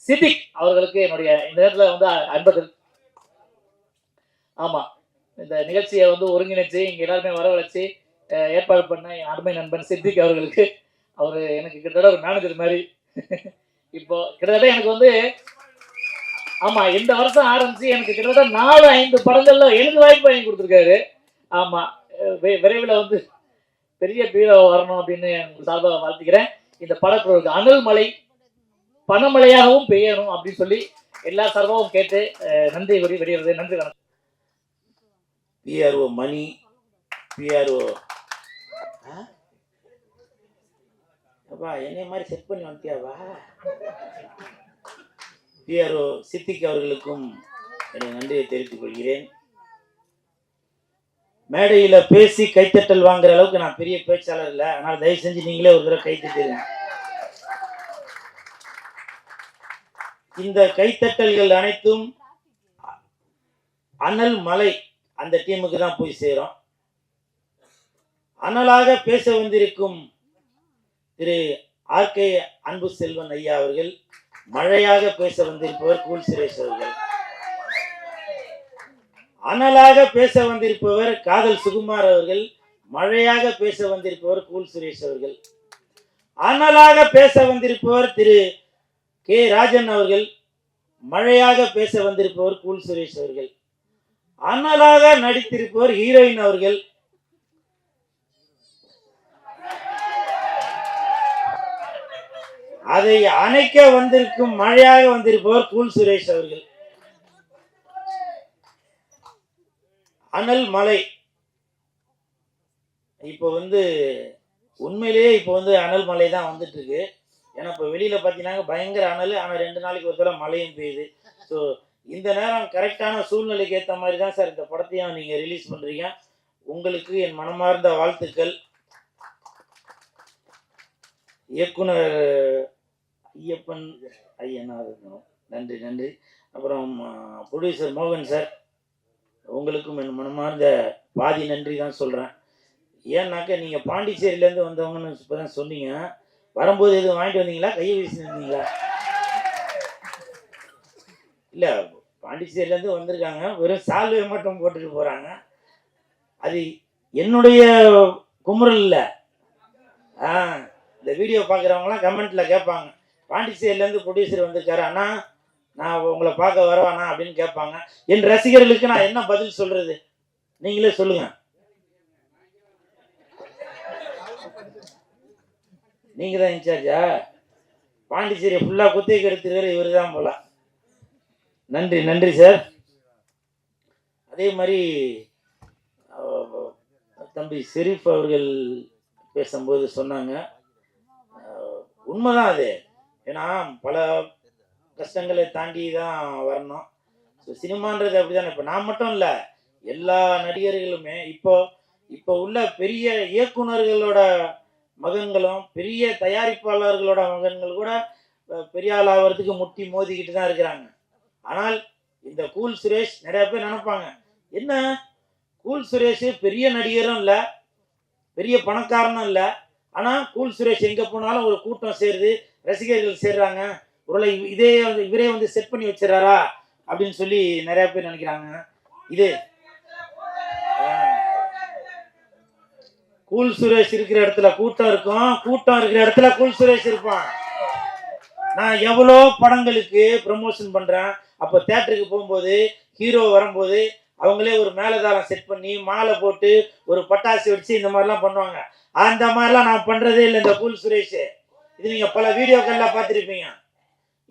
Speaker 5: சித்திக் அவர்களுக்கு என்னுடைய இந்த நேரத்தில் வந்து அன்பர்கள். ஆமா, இந்த நிகழ்ச்சியை வந்து ஒருங்கிணைச்சு இங்க எல்லாருமே வரவழைச்சு ஏற்பாடு பண்ண என் அருமை நண்பன் சித்திக் அவர்களுக்கு, அவரு எனக்கு கிட்டத்தட்ட ஒரு மேனேஜர் மாதிரி. இப்போ கிட்டத்தட்ட எனக்கு வந்து ஆமா இந்த வருஷம் ஆரம்பிச்சு எனக்கு கிட்டத்தட்ட 4-5 படங்கள்ல எனக்கு வாய்ப்பு வாங்கி கொடுத்துருக்காரு. ஆமா, விரைவில் வந்து பெரிய பீரோ வரணும் அப்படின்னு சார்பாக வாழ்த்துக்கிறேன். இந்த படக்குழுவுக்கு அனல் மழை பணமழையாகவும் பெய்யணும் அப்படின்னு சொல்லி எல்லா சார்பாகவும் கேட்டு நன்றி கூறி வெளியிடுறது. நன்றி, வணக்கம்.
Speaker 6: பிஆர்ஓ மணி, பிஆர்ஓ அப்பா என்னை மாதிரி செட் பண்ணி வந்துட்டியாவா? பிஆர்ஓ சித்திக் அவர்களுக்கும் என்னுடைய நன்றியை தெரிவித்துக் கொள்கிறேன். மேடையில் பேசி கைத்தட்டல் வாங்குற அளவுக்கு நான் பெரிய பேச்சாளர் இல்லை, அதனால் தயவு செஞ்சு நீங்களே ஒரு தடவை கைத்தட்டுங்க. இந்த கைத்தட்டல்கள் அனைத்தும் அனல் மலை அந்த டீமுக்கு தான் போய் சேரும். அனலாக பேச வந்திருக்கும் திரு ஆர்கே அன்பு செல்வன் ஐயா அவர்கள், மழையாக பேச வந்திருப்பவர் கூல் சுரேஷ் அவர்கள், அனலாக பேச வந்திருப்பவர் காதல் சுகுமார் அவர்கள், மழையாக பேச வந்திருப்பவர் கூல் சுரேஷ் அவர்கள். அனலாக பேச வந்திருப்பவர் திரு கே ராஜன் அவர்கள், மழையாக பேச வந்திருப்பவர் கூல் சுரேஷ் அவர்கள், அனலாக நடித்திருப்பவர் ஹீரோயின் அவர்கள், அதை அணைக்க வந்திருக்கும் மழையாக வந்திருப்பவர் கூல் சுரேஷ் அவர்கள். அனல் மலை இப்போ உண்மையிலேயே இப்போ அனல் மலை தான் வந்துட்டு இருக்கு. ஏன்னா இப்போ வெளியில பார்த்தீங்கன்னா பயங்கர அனல், ஆனால் 2 நாளைக்கு ஒரு தடவை மழையும் பெய்யுது. ஸோ இந்த நேரம் கரெக்டான சூழ்நிலைக்கு ஏற்ற மாதிரி தான் சார் இந்த படத்தையும் நீங்கள் ரிலீஸ் பண்ணுறீங்க. உங்களுக்கு என் மனமார்ந்த வாழ்த்துக்கள். இயக்குனர் ஐயப்பன் ஐயனார் இருக்கணும், நன்றி நன்றி. அப்புறம் ப்ரொடியூசர் மோகன் சார், உங்களுக்கும் என் மனமார்ந்த பாதி நன்றி தான் சொல்கிறேன். ஏன்னாக்க நீங்கள் பாண்டிச்சேரியிலேருந்து வந்தவங்கன்னு இப்போ தான் சொன்னீங்க. வரும்போது எதுவும் வாங்கிட்டு வந்தீங்களா, கையை வீசினீங்களா? இல்லை, பாண்டிச்சேரியிலேருந்து வந்திருக்காங்க, வெறும் சால்வை மட்டும் போட்டுட்டு போகிறாங்க. அது என்னுடைய குமுறல் இல்லை. இந்த வீடியோ பார்க்குறவங்களாம் கமெண்ட்டில் கேட்பாங்க, பாண்டிச்சேரியிலேருந்து ப்ரொடியூசர் வந்திருக்காரு அண்ணா, நான் உங்களை பார்க்க வரவானா அப்படின்னு கேட்பாங்க. என் ரசிகர்களுக்கு நான் என்ன பதில் சொல்கிறது, நீங்களே சொல்லுங்கள். நீங்கள் தான் இன்சார்ஜா? பாண்டிச்சேரி ஃபுல்லாக குத்தகைக்கு எடுத்துக்கிற இவர் தான் போல. நன்றி நன்றி சார். அதே மாதிரி தம்பி ஷெரீஃப் அவர்கள் பேசும்போது சொன்னாங்க, உண்மைதான் அது. ஏன்னா பல கஷ்டங்களை தாண்டி தான் வரணும். ஸோ சினிமான்றது அப்படி தானே. இப்போ நான் மட்டும் இல்லை, எல்லா நடிகர்களுமே இப்போ உள்ள பெரிய இயக்குனர்களோட மகன்களும் பெரிய தயாரிப்பாளர்களோட மகன்கள் கூட பெரிய ஆள் ஆகிறதுக்கு முட்டி மோதிக்கிட்டு தான் இருக்கிறாங்க. ஆனால் இந்த கூல் சுரேஷ், நிறைய பேர் நினைப்பாங்க, என்ன கூல் சுரேஷ் பெரிய நடிகரும் இல்லை, பெரிய பணக்காரனும் இல்லை, ஆனால் கூல் சுரேஷ் எங்கே போனாலும் ஒரு கூட்டம் சேருது, ரசிகர்கள் சேர்றாங்க, ஒருவேளை இவரே செட் பண்ணி வச்சிடறாரா அப்படின்னு சொல்லி நிறைய பேர் நினைக்கிறாங்க. இது கூல் சுரேஷ் இருக்கிற இடத்துல கூட்டம் இருக்கும், கூட்டம் இருக்கிற இடத்துல கூல் சுரேஷ் இருப்பான். நான் எவ்வளோ படங்களுக்கு ப்ரமோஷன் பண்றேன். அப்போ தேட்டருக்கு போகும்போது ஹீரோ வரும்போது அவங்களே ஒரு மேலதாரம் செட் பண்ணி மாலை போட்டு ஒரு பட்டாசு வெடிச்சு இந்த மாதிரிலாம் பண்ணுவாங்க. அந்த மாதிரிலாம் நான் பண்றதே இல்லை இந்த கூல் சுரேஷ். இது நீங்க பல வீடியோக்கள்ல பார்த்துருப்பீங்க.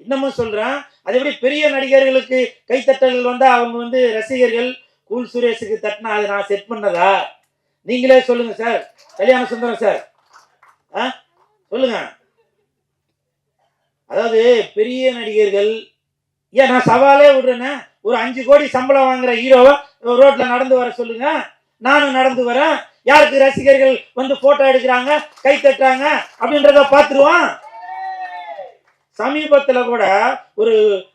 Speaker 6: இன்னமும் சொல்றேன், அது எப்படி பெரிய நடிகர்களுக்கு கைத்தட்டல்கள் வந்தா அவங்க ரசிகர்கள் கூல் சுரேஷுக்கு தட்டினா அதை நான் செட் பண்ணதா? நீங்களே சொல்லுங்க சார். கல்யாண சுந்தரம் சார், சொல்லுங்க. அதாவது பெரிய நடிகர்கள், ஏன் நான் சவாலே விடுறேன்னா, ஒரு 5 கோடி சம்பளம் வாங்குற ஹீரோவை ரோட்ல நடந்து வர சொல்லுங்க, நானும் நடந்து வரேன். யாருக்கு ரசிகர்கள் போட்டோ எடுக்கிறாங்க, கை தட்டுறாங்க அப்படின்றத பார்த்துருவான். சமீபத்துல கூட ஒரு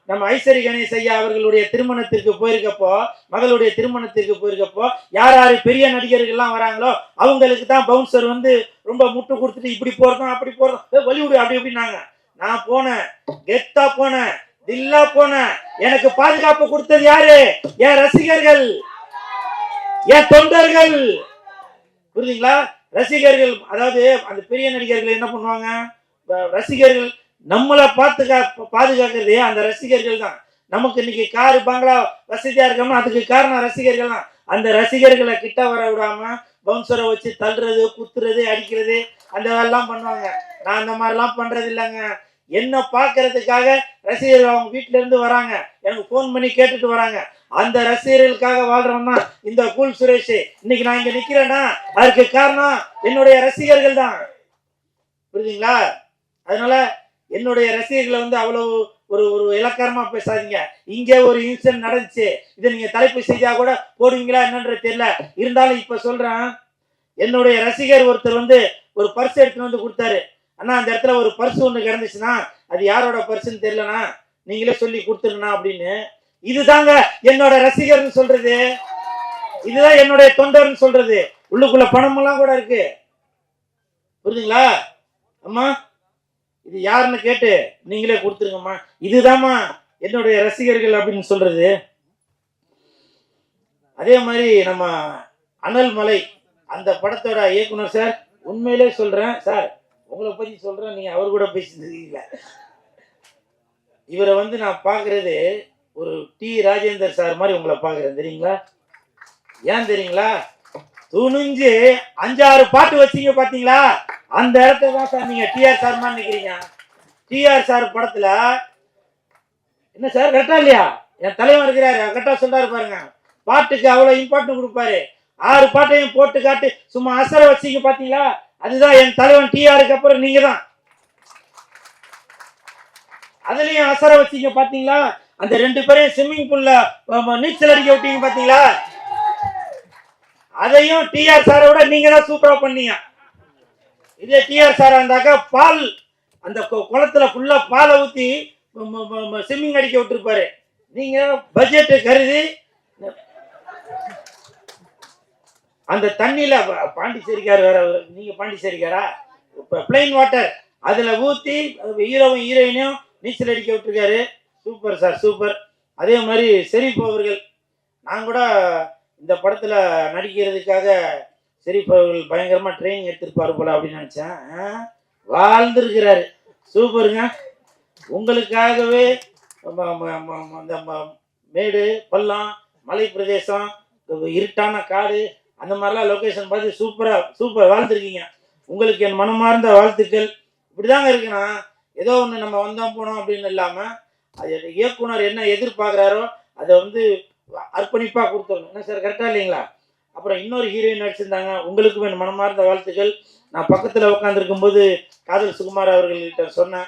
Speaker 6: நம்ம ஐஸ்வரி கணேஷ் ஐயா அவர்களுடைய திருமணத்திற்கு போயிருக்கப்போ, மகளுடைய திருமணத்திற்கு போயிருக்கப்போ, யார் யாரு பெரிய நடிகர்கள்லாம் வராங்களோ அவங்களுக்கு தான் பவுன்சர் ரொம்ப முட்டு கொடுத்துட்டு இப்படி போறதும் அப்படி போறதும் வலிவுடு அப்படி இப்படின்னாங்க. நான் போனேன், கெத்தா போனேன், தில்லா போனேன். எனக்கு பாதுகாப்பு கொடுத்தது யாரு? என் ரசிகர்கள், என் தொண்டர்கள். புரியுதுங்களா? ரசிகர்கள். அதாவது அந்த பெரிய நடிகர்கள் என்ன பண்ணுவாங்க, ரசிகர்கள் நம்மளை பாதுகாக்கிறதே அந்த ரசிகர்கள் தான். நமக்கு இன்னைக்கு காரு பங்களா வசதியா இருக்கோம்னா அதுக்கு காரணம் ரசிகர்கள் தான். அந்த ரசிகர்களை கிட்ட வர விடாம பவுன்சரை வச்சு தள்ளுறது, குத்துறது, அடிக்கிறது, அந்த வேலைலாம் பண்ணுவாங்க. நான் அந்த மாதிரிலாம் பண்றது இல்லைங்க. என்ன பார்க்கறதுக்காக ரசிகர்கள் அவங்க வீட்டுல இருந்து வராங்க, எனக்கு போன் பண்ணி கேட்டுட்டு வராங்க. அந்த ரசிகர்களுக்காக வாழ்றோம்னா இந்த கூல் சுரேஷ். இன்னைக்கு நான் இங்க நிக்கிறேன்னா அதுக்கு காரணம் என்னுடைய ரசிகர்கள் தான். புரியுதுங்களா? அதனால என்னுடைய ரசிகர்களை அவ்வளவு ஒரு இலக்காரமா பேசாதீங்க. இங்க ஒரு இன்சிடென்ட் நடந்துச்சு, இதை நீங்க தலைப்பு செய்தியா கூட போடுவீங்களா என்னன்றது தெரியல. இருந்தாலும் இப்ப சொல்றேன், என்னுடைய ரசிகர் ஒருத்தர் ஒரு பர்ஸ் எடுத்துட்டு கொடுத்தாரு. அண்ணா அந்த இடத்துல ஒரு பர்ஸ் ஒண்ணு கிடந்துச்சுன்னா அது யாரோட பர்ஸ்ன்னு தெரியலண்ணா, நீங்களே சொல்லி கொடுத்துருங்கண்ணா அப்படின்னு. இதுதாங்க என்னோட ரசிகர்னு சொல்றது, இதுதான் என்னுடைய தொண்டர்னு சொல்றது. உள்ளுக்குள்ள பணமெல்லாம் கூட இருக்கு. புரியுதுங்களா? அம்மா இது யாருன்னு கேட்டு நீங்களே கொடுத்துருங்கம்மா, இதுதாம்மா என்னுடைய ரசிகர்கள் அப்படின்னு சொல்றது. அதே மாதிரி நம்ம அனல் மலை அந்த படத்தோட இயக்குனர் சார், உண்மையிலே சொல்றேன் சார், உங்களை பற்றி சொல்கிறேன், நீங்கள் அவர் கூட பேசியிருக்கீங்களா? இவரை வந்து நான் பார்க்குறது ஒரு டி ராஜேந்தர் சார் மாதிரி உங்களை பார்க்குறேன், தெரியுங்களா? ஏன் தெரியுங்களா? துணிஞ்சு 5-6 பாட்டு வச்சீங்க பார்த்தீங்களா, அந்த இடத்துல தான் சார் நீங்கள் டிஆர் சார் மாதிரி நிற்கிறீங்க. டிஆர் சார் படத்தில் என்ன சார் கரெக்டா இல்லையா? என் தலைவன் இருக்கிறாரு, கரெக்டா சொல்றாரு பாருங்க. பாட்டுக்கு அவ்வளோ இம்பார்ட்டன்ட் கொடுப்பாரு. 6 பாட்டையும் போட்டு காட்டு சும்மா அசர வச்சீங்க பார்த்தீங்களா, அதுதான் என் தலைவன் டிஆருக்கு அப்புறம் நீங்க தான். அதுலயும் அசர வச்சீங்க பார்த்தீங்களா, அந்த 2 பேரையும் ஸ்விம்மிங் பூல்ல நீச்சல் அடிக்க விட்டீங்க பார்த்தீங்களா, அதையும் டிஆர் சாரை விட நீங்க தான் சூப்பரா பண்ணீங்க. இதே டிஆர் சாரா இருந்தாக்கா பால் அந்த குளத்துல ஃபுல்லா பாலை ஊத்தி ஸ்விம்மிங் அடிக்க விட்டுருப்பாரு. நீங்க பட்ஜெட் கருதி அந்த தண்ணியில பாண்டிச்சேரிக்கார் வேற, நீங்க பாண்டிச்சேரிக்காரா, இப்ப பிளைன் வாட்டர் அதுல ஊத்தி ஹீரோவும் ஹீரோயினையும் நீச்சல் அடிக்க விட்டுருக்காரு. Super sir, super. அதே மாதிரி ஷெரீப் அவர்கள், நான் கூட இந்த படத்துல நடிக்கிறதுக்காக ஷெரீப் அவர்கள் பயங்கரமா ட்ரைனிங் எடுத்திருப்பாரு போல அப்படின்னு நினைச்சேன். வாழ்ந்துருக்கிறாரு. சூப்பருங்க. உங்களுக்காகவே அந்த மேடு பள்ளம் மலை பிரதேசம் இருட்டான காடு அந்த மாதிரிலாம் லொக்கேஷன் பார்த்து சூப்பர் வாழ்ந்துருக்கீங்க. உங்களுக்கு என் மனமார்ந்த வாழ்த்துக்கள். இப்படிதாங்க இருக்குன்னா, ஏதோ ஒன்று நம்ம வந்தோம் போனோம் அப்படின்னு இல்லாமல் அது இயக்குனர் என்ன எதிர்பார்க்குறாரோ அதை வந்து அர்ப்பணிப்பாக கொடுத்துருங்க. என்ன சார் கரெக்டாக இல்லைங்களா? அப்புறம் இன்னொரு ஹீரோயின் நடிச்சிருந்தாங்க, உங்களுக்கும் என் மனமார்ந்த வாழ்த்துக்கள். நான் பக்கத்தில் உட்காந்துருக்கும் போது காதல் சுகுமார் அவர்கள்கிட்ட சொன்னேன்,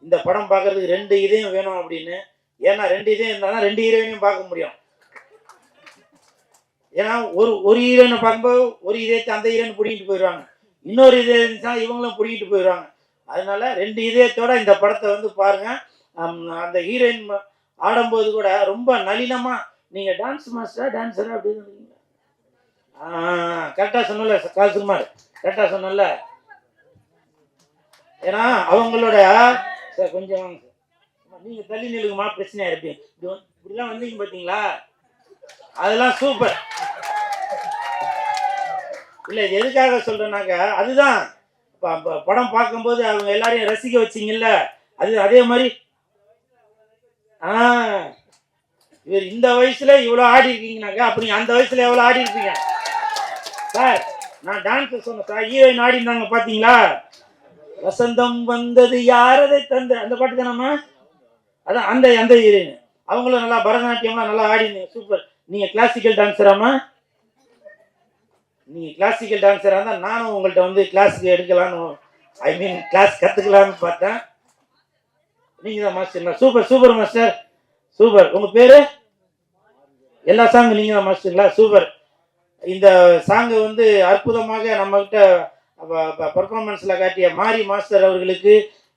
Speaker 6: இந்த படம் பார்க்கறதுக்கு 2 இதயம் வேணும் அப்படின்னு. ஏன்னா 2 இதயம் இருந்தால் தான் 2 ஹீரோயினையும் பார்க்க முடியும். ஏன்னா ஒரு ஹீரோயினை பார்க்கும்போது ஒரு இதயத்தை அந்த ஹீரோயின் பிடிக்கிட்டு போயிடுவாங்க, இன்னொரு இதயம் தான் இவங்களும் பிடிக்கிட்டு போயிடுவாங்க. அதனால 2 இதயத்தோட இந்த படத்தை வந்து பாருங்க. அந்த ஹீரோயின் ஆடும்போது கூட ரொம்ப நளினமா, நீங்க டான்ஸ் மாஸ்டரா டான்ஸரா அப்படின்னு கரெக்டாக சொன்னல கால்சுகுமார், கரெக்டாக சொன்னல. ஏன்னா அவங்களோட சார் கொஞ்சம் நீங்க தள்ளி நிலுக்குமா, பிரச்சனையா இருப்பீங்க. இப்படிலாம் வந்தீங்க பார்த்தீங்களா, அதெல்லாம் சூப்பர். இல்லை இது எதுக்காக சொல்றேன்னாக்கா, அதுதான் படம் பார்க்கும்போது அவங்க எல்லாரையும் ரசிக்க வச்சிங்கல்ல, அது அதே மாதிரி இவர் இந்த வயசுல இவ்வளோ ஆடி இருக்கீங்கனாக்கா, அப்படி அந்த வயசுல எவ்வளோ ஆடி இருப்பீங்க சார். நான் டான்ஸ் சொன்னேன் சார், ஹீரோயின் ஆடி இருந்தாங்க பார்த்தீங்களா, வசந்தம் வந்தது யாரதை தந்து அந்த பாட்டு தானம்மா, அதான் அந்த ஹீரோயின். அவங்களும் நல்லா பரதநாட்டியம்லாம் நல்லா ஆடினீங்க, சூப்பர். நீங்க கிளாசிக்கல் டான்ஸராமா? நீங்க கிளாசிக்கல் டான்ஸரா இருந்தால் நானும் உங்கள்கிட்ட வந்து கிளாஸுக்கு எடுக்கலான்னு, கிளாஸ் கற்றுக்கலான்னு பார்த்தேன். நீங்க தான் மாஸ்டர். Super master, super. உங்க பேரு? எல்லா சாங்கும் நீங்க தான் மாஸ்டருங்களா? சூப்பர். இந்த சாங்கு வந்து அற்புதமாக நம்மகிட்ட பர்ஃபார்மன்ஸ்ல காட்டிய மாரி மாஸ்டர் அவர்களுக்கு,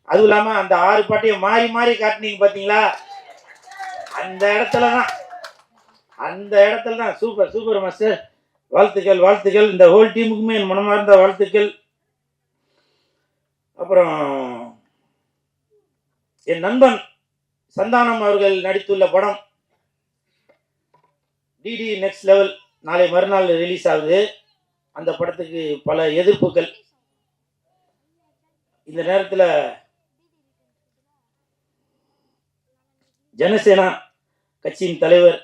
Speaker 6: அதுவும் இல்லாமல் அந்த 6 பாட்டையும் மாறி காட்டினீங்க பார்த்தீங்களா, அந்த இடத்துல தான் சூப்பர் மாஸ்டர். வாழ்த்துக்கள். இந்த ஹோல் டீமுக்குமே என் மனமார்ந்த வாழ்த்துக்கள். அப்புறம் என் நண்பன் சந்தானம் அவர்கள் நடித்துள்ள படம் டிடி நெக்ஸ்ட் லெவல் நாளை மறுநாள் ரிலீஸ் ஆகுது. அந்த படத்துக்கு பல எதிர்ப்புகள். இந்த நேரத்தில் ஜனசேனா கட்சியின் தலைவர்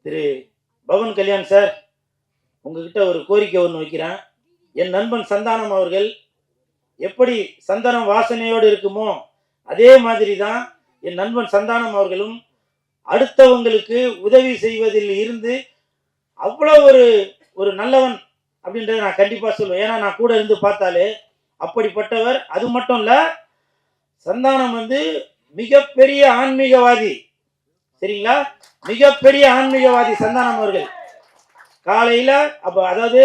Speaker 6: திரு பவன் கல்யாண் சார், உங்ககிட்ட ஒரு கோரிக்கை ஒன்று வைக்கிறேன். என் நண்பன் சந்தானம் அவர்கள் எப்படி சந்தனம் வாசனையோடு இருக்குமோ அதே மாதிரி தான் என் நண்பன் சந்தானம் அவர்களும் அடுத்தவங்களுக்கு உதவி செய்வதில் இருந்து அவ்வளோ ஒரு நல்லவன் அப்படின்றத நான் கண்டிப்பாக சொல்லுவேன். ஏன்னா நான் கூட இருந்து பார்த்தாலே அப்படிப்பட்டவர். அது மட்டும் இல்லை, சந்தானம் வந்து மிகப்பெரிய ஆன்மீகவாதி, சரிங்களா? மிகப்பெரிய ஆன்மீகவாதி சந்தானம் அவர்கள். காலையில் அதாவது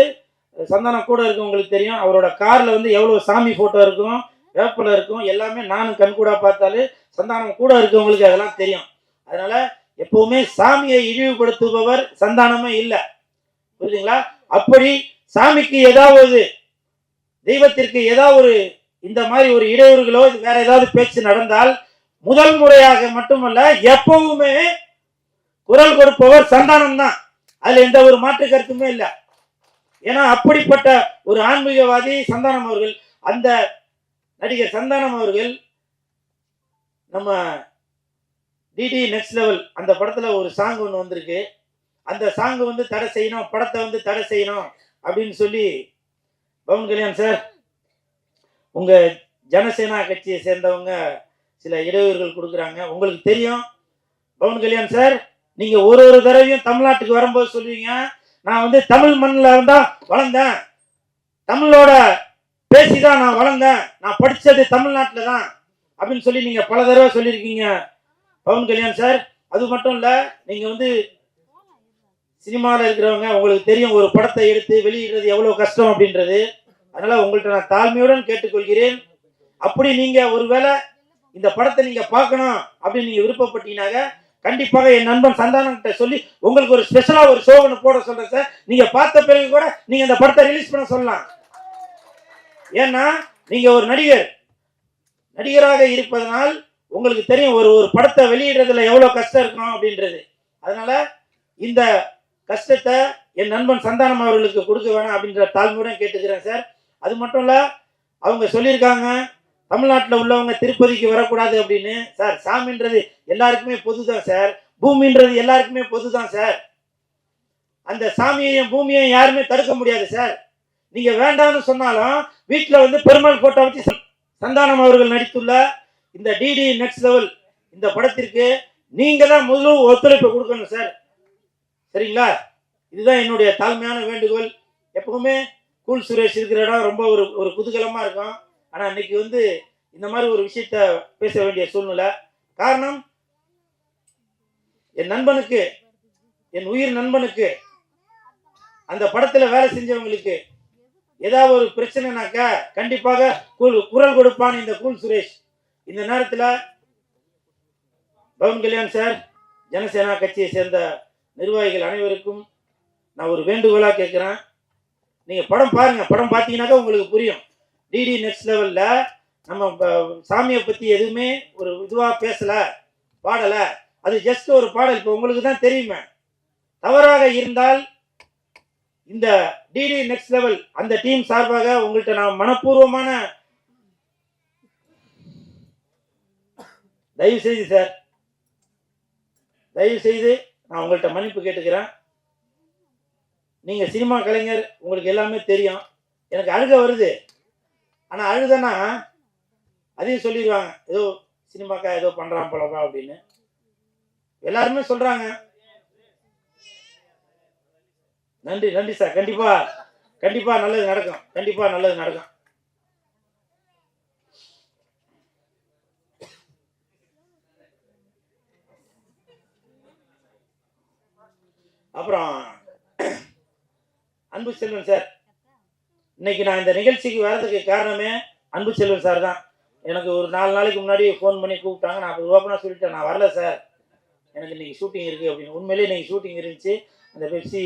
Speaker 6: சந்தானம் கூட இருக்கும், உங்களுக்கு தெரியும், அவரோட காரில் வந்து எவ்வளோ சாமி ஃபோட்டோ இருக்கும், வேப்பில் இருக்கும், எல்லாமே நானும் கண்கூடா பார்த்தாலே சந்தானம் கூட இருக்கவங்களுக்கு அதெல்லாம் தெரியும். அதனால எப்பவுமே சாமியை இழிவுபடுத்துபவர் சந்தானமே இல்லை, புரியுதுங்களா? அப்படி சாமிக்கு ஏதாவது தெய்வத்திற்கு ஏதாவது இந்த மாதிரி ஒரு இடையூறுகளோ வேற ஏதாவது பேச்சு நடந்தால் முதல் முறையாக மட்டுமல்ல எப்பவுமே குரல் கொடுப்பவர் சந்தானம் தான். அதுல எந்த ஒரு மாற்று கருத்துமே இல்லை. ஏன்னா அப்படிப்பட்ட ஒரு ஆன்மீகவாதி சந்தானம் அவர்கள். அந்த நடிகர் சந்தானம் அவர்கள் நம்ம டிடி நெக்ஸ்ட் லெவல் அந்த படத்துல ஒரு சாங் ஒன்று வந்திருக்கு. அந்த சாங் வந்து தடை செய்யணும், படத்தை வந்து தடை செய்யணும் அப்படின்னு சொல்லி பவன் கல்யாண் சார், உங்க ஜனசேனா கட்சியை சேர்ந்தவங்க சில இடையூறுகள் கொடுக்குறாங்க. உங்களுக்கு தெரியும் பவன் கல்யாண் சார், நீங்க ஒரு தடவையும் தமிழ்நாட்டுக்கு வரும்போது சொல்லுவீங்க, நான் வந்து தமிழ் மண்ணில் இருந்தா வளர்ந்தேன், தமிழோட பேசிதான் நான் வளர்ந்தேன், நான் படிச்சது தமிழ்நாட்டில் தான் அப்படின்னு சொல்லி நீங்க பல தடவை சொல்லியிருக்கீங்க பவன் கல்யாண் சார். அது மட்டும் இல்ல, நீங்க வந்து சினிமாவில் இருக்கிறவங்க, உங்களுக்கு தெரியும் ஒரு படத்தை எடுத்து வெளியிடுறது எவ்வளவு கஷ்டம் அப்படின்றது. அதனால உங்கள்கிட்ட நான் தாழ்மையுடன் கேட்டுக்கொள்கிறேன், அப்படி நீங்க ஒருவேளை இந்த படத்தை நீங்க பார்க்கணும் அப்படின்னு நீங்க விருப்பப்பட்டீங்கன்னாக்க கண்டிப்பாக என் நண்பன் சந்தானம் கிட்ட சொல்லி உங்களுக்கு ஒரு ஸ்பெஷலா ஒரு ஷோ ஒன்று போட சொல்றேன் சார். நீங்க பார்த்த பிறகு கூட நீங்க இந்த படத்தை ரிலீஸ் பண்ண சொல்லலாம். ஏன்னா நீங்க ஒரு நடிகராக இருப்பதனால் உங்களுக்கு தெரியும் ஒரு படத்தை வெளியிடுறதுல எவ்வளவு கஷ்டம் இருக்கும் அப்படின்றது. அதனால இந்த கஷ்டத்தை என் நண்பன் சந்தானம் அவர்களுக்கு கொடுக்க வேணாம் அப்படின்ற தாழ்மையுடன் கேட்டுக்கிறேன் சார். அது மட்டும் இல்ல, அவங்க சொல்லியிருக்காங்க தமிழ்நாட்டில் உள்ளவங்க திருப்பதிக்கு வரக்கூடாது அப்படின்னு. சார், சாமின்றது எல்லாருக்குமே பொதுதான் சார், பூமின்றது எல்லாருக்குமே பொதுதான் சார். அந்த சாமியையும் பூமியையும் யாருமே தடுக்க முடியாது சார். நீங்க வேண்டாம்னு சொன்னாலும் வீட்டில் வந்து பெருமாள் போட்டோ வச்சு சந்தானம் அவர்கள் நடித்துள்ள இந்த டிடி நெக்ஸ்ட் லெவல் இந்த படத்திற்கு நீங்க தான் முழு ஒத்துழைப்பு கொடுக்கணும் சார். சரிங்களா? இதுதான் என்னுடைய தாழ்மையான வேண்டுகோள். எப்பவுமே கூல் சுரேஷ் இருக்கிற இடம் ரொம்ப ஒரு குதூகலமா இருக்கும். ஆனா இன்னைக்கு வந்து இந்த மாதிரி ஒரு விஷயத்த பேச வேண்டிய சூழ்நிலை. காரணம், என் நண்பனுக்கு, என் உயிர் நண்பனுக்கு, அந்த படத்துல வேலை செஞ்சவங்களுக்கு ஏதாவது ஒரு பிரச்சனைனாக்கா கண்டிப்பாக குரல் கொடுப்பான் இந்த கூல் சுரேஷ். இந்த நேரத்துல பவன் கல்யாண் சார், ஜனசேனா கட்சியை சேர்ந்த நிர்வாகிகள் அனைவருக்கும் நான் ஒரு வேண்டுகோளா கேட்கிறேன், நீங்க படம் பாருங்க. படம் பார்த்தீங்கன்னாக்கா உங்களுக்கு புரியும். டிடி நெக்ஸ்ட் லெவல்ல நம்ம சாமியை பத்தி எதுவுமே ஒரு இதுவா பேசல, பாடல. அது ஜஸ்ட் ஒரு பாடல். இப்போ உங்களுக்கு தான் தெரியுமே. தவறாக இருந்தால் இந்த டிடி நெக்ஸ்ட் லெவல் அந்த டீம் சார்பாக உங்கள்கிட்ட நான் மனப்பூர்வமான தயவு செய்து சார், தயவு செய்து நான் உங்கள்கிட்ட மன்னிப்பு கேட்டுக்கிறேன். நீங்க சினிமா கலைஞர், உங்களுக்கு எல்லாமே தெரியும். எனக்கு அழுக வருது. ஆனா அழுதனா அதையும் சொல்லிடுவாங்க, ஏதோ சினிமாக்கா ஏதோ பண்றான் போலவா அப்படின்னு எல்லாருமே சொல்றாங்க. நன்றி நன்றி சார். கண்டிப்பா கண்டிப்பா நல்லது நடக்கும். கண்டிப்பா நல்லது நடக்கும். அப்புறம் அன்பு செல்வன் சார், இன்னைக்கு நான் இந்த நிகழ்ச்சிக்கு வர்றதுக்கு காரணமே அன்பு செல்வன் சார் தான். எனக்கு ஒரு 4 நாளைக்கு முன்னாடி ஃபோன் பண்ணி கூப்பிட்டாங்க. நான் அப்போ ஓப்பனாக சொல்லிட்டேன், நான் வரல சார், எனக்கு இன்னைக்கு ஷூட்டிங் இருக்குது அப்படின்னு. உண்மையிலேயே இன்னைக்கு ஷூட்டிங் இருந்துச்சு. அந்த பெப்சி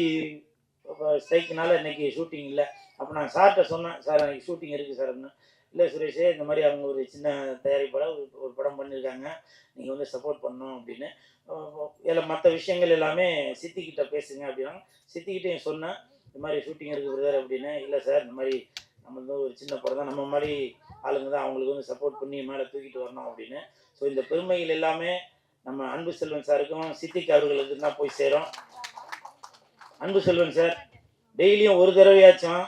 Speaker 6: ஸ்ட்ரைக்குனால இன்னைக்கு ஷூட்டிங் இல்லை. அப்போ நான் சார்கிட்ட சொன்னேன், சார் எனக்கு ஷூட்டிங் இருக்குது சார் அப்படின்னு. இல்லை சுரேஷ், இந்த மாதிரி அவங்க ஒரு சின்ன தயாரிப்பாளர் ஒரு படம் பண்ணியிருக்காங்க, நீங்கள் வந்து சப்போர்ட் பண்ணணும் அப்படின்னு. இதில் மற்ற விஷயங்கள் எல்லாமே சித்திக்கிட்ட பேசுங்க அப்படின்னா, சித்திக்கிட்டையும் சொன்னேன் இந்த மாதிரி ஷூட்டிங் இருக்குது பிரதர் அப்படின்னு. இல்லை சார், இந்த மாதிரி நம்ம வந்து ஒரு சின்ன படம் தான், நம்ம மாதிரி ஆளுங்க தான், அவங்களுக்கு வந்து சப்போர்ட் பண்ணி மேலே தூக்கிட்டு வரணும் அப்படின்னு. ஸோ இந்த பெருமைகள் எல்லாமே நம்ம அன்பு செல்வன் சாருக்கும் சித்திக் அவர்களுக்கு தான் போய் சேரும். அன்பு செல்வன் சார் டெய்லியும் ஒரு தடவையாச்சும்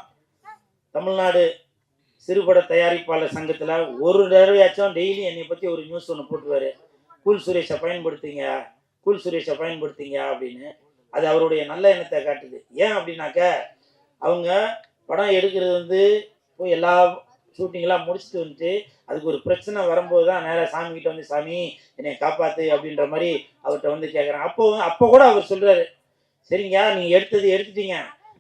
Speaker 6: தமிழ்நாடு சிறுபட தயாரிப்பாளர் சங்கத்தில் ஒரு தடவையாச்சும் டெய்லியும் என்னை பற்றி ஒரு நியூஸ் ஒன்று போட்டுருவார், கூல் சுரேஷை பயன்படுத்திங்க, கூல் சுரேஷை பயன்படுத்திங்க அப்படின்னு. அது அவருடைய நல்ல எண்ணத்தை காட்டுது. ஏன் அப்படின்னாக்க, அவங்க படம் எடுக்கிறது வந்து போய் எல்லா ஷூட்டிங்லாம் முடிச்சுட்டு வந்துட்டு அதுக்கு ஒரு பிரச்சனை வரும்போது தான் நேராக சாமிக்கிட்ட வந்து, சாமி என்னை காப்பாற்று அப்படின்ற மாதிரி அவர்கிட்ட வந்து கேட்குறாங்க. அப்போ கூட அவர் சொல்கிறாரு, சரிங்க நீங்கள் எடுத்துட்டீங்க,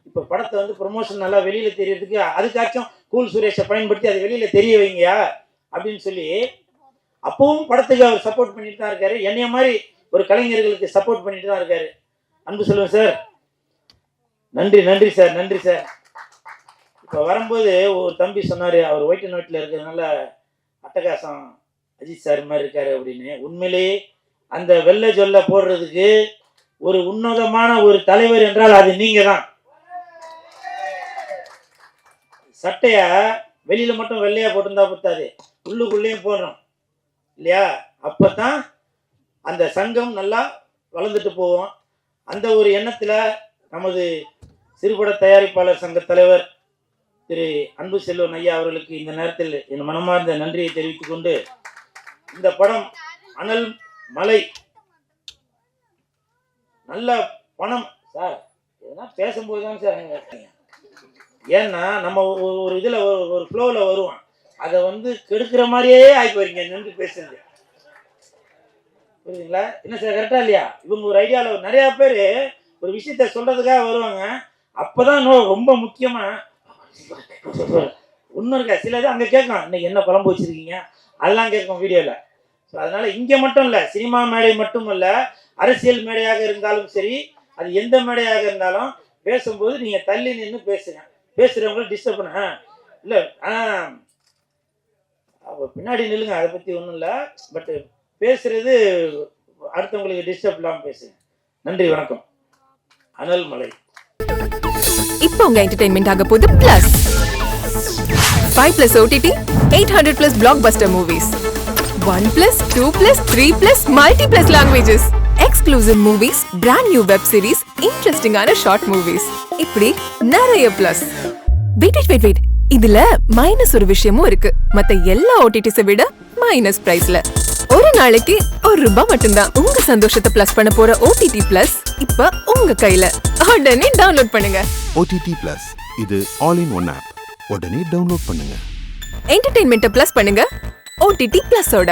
Speaker 6: இப்போ படத்தை வந்து ப்ரொமோஷன் நல்லா வெளியில் தெரியறதுக்கு அதுக்காச்சும் கூல் சுரேஷை பயன்படுத்தி அது வெளியில் தெரிய வைங்கயா அப்படின்னு சொல்லி அப்பவும் படத்துக்கு அவர் சப்போர்ட் பண்ணிட்டு தான் இருக்காரு. என்னைய மாதிரி ஒரு கலைஞர்களுக்கு சப்போர்ட் பண்ணிட்டு தான் இருக்காரு. அன்பு செல்வன் சார், நன்றி நன்றி சார், நன்றி சார். இப்போ வரும்போது ஒரு தம்பி சொன்னார், அவர் ஒயிட் அண்ட் ஒயிட்டில் இருக்கிறதுனால அட்டகாசம் அஜித் சார் மாதிரி இருக்காரு அப்படின்னு. உண்மையிலேயே அந்த வெள்ளை சொல்ல போடுறதுக்கு ஒரு உன்னதமான ஒரு தலைவர் என்றால் அது நீங்க தான். சட்டைய வெளியில மட்டும் வெள்ளையா போட்டிருந்தா பத்தாது, உள்ளுக்குள்ளேயும் போடுறோம் இல்லையா? அப்போ தான் அந்த சங்கம் நல்லா வளர்ந்துட்டு போவோம். அந்த ஒரு எண்ணத்தில் நமது சிறுபட தயாரிப்பாளர் சங்க தலைவர் திரு அன்பு செல்வன் ஐயா அவர்களுக்கு இந்த நேரத்தில் என் மனமார்ந்த நன்றியை தெரிவித்துக் கொண்டு, இந்த படம் அனல் மலை நல்ல பணம் சார், எதனா பேசும்போது தான் சார் நீங்கள், ஏன்னா நம்ம ஒரு இதில் ஒரு ஃப்ளோவில் வருவோம், அதை வந்து கெடுக்கிற மாதிரியே ஆகி போறீங்க நின்று பேசுறது, புரியுதுங்களா? என்ன சார் கரெக்டா இல்லையா? இவங்க ஒரு ஐடியாவில் நிறையா பேர் ஒரு விஷயத்த சொல்றதுக்காக வருவாங்க, அப்போதான் ரொம்ப முக்கியமாக ஒன்றும் இருக்கா, சில இது அங்கே கேட்கும், இன்னைக்கு என்ன குழம்பு வச்சுருக்கீங்க, அதெல்லாம் கேட்கும் வீடியோவில். ஸோ அதனால் இங்கே மட்டும் இல்லை, சினிமா மேடை மட்டும் இல்லை, அரசியல் மேடையாக இருந்தாலும் சரி, அது எந்த மேடையாக இருந்தாலும் பேசும்போது நீங்கள் தள்ளி நின்று பேசுங்க. பேசுகிறவங்கள டிஸ்டர்ப் பண்ண இல்லை, பின்னாடி நில்லுங்க, அதை பற்றி ஒன்றும் இல்லை. பட்டு பேசுகிறது அடுத்தவங்களுக்கு டிஸ்டர்ப் இல்லாமல் பேசுங்க. நன்றி, வணக்கம். அனல் மலை.
Speaker 1: இப்போ உங்க என்டர்டெயின்மெண்ட் ஆக போகுது plus 5+ OTT 800+ blockbuster movies 1+, 2+, 3+ multiplex languages exclusive movies brand new web series interesting ஆன short movies இப்படி நிறைய பிளஸ். வெயிட் இதுல மைனஸ் ஒரு விஷயமும் இருக்கு. மத்த எல்லா OTTs விட மைனஸ் பிரைஸ்ல ஒரு நாளைக்கு ₹1 மட்டும்தான். உங்க சந்தோஷத்தை பிளஸ் பண்ண போற OTT பிளஸ் இப்ப உங்க கையில. உடனே டவுன்லோட் பண்ணுங்க.
Speaker 2: OTT Plus இது ஆல் இன் ஒன் ஆப். உடனே டவுன்லோட் பண்ணுங்க.
Speaker 1: என்டர்டெயின்மெண்ட்டை பிளஸ் பண்ணுங்க OTT பிளஸோட.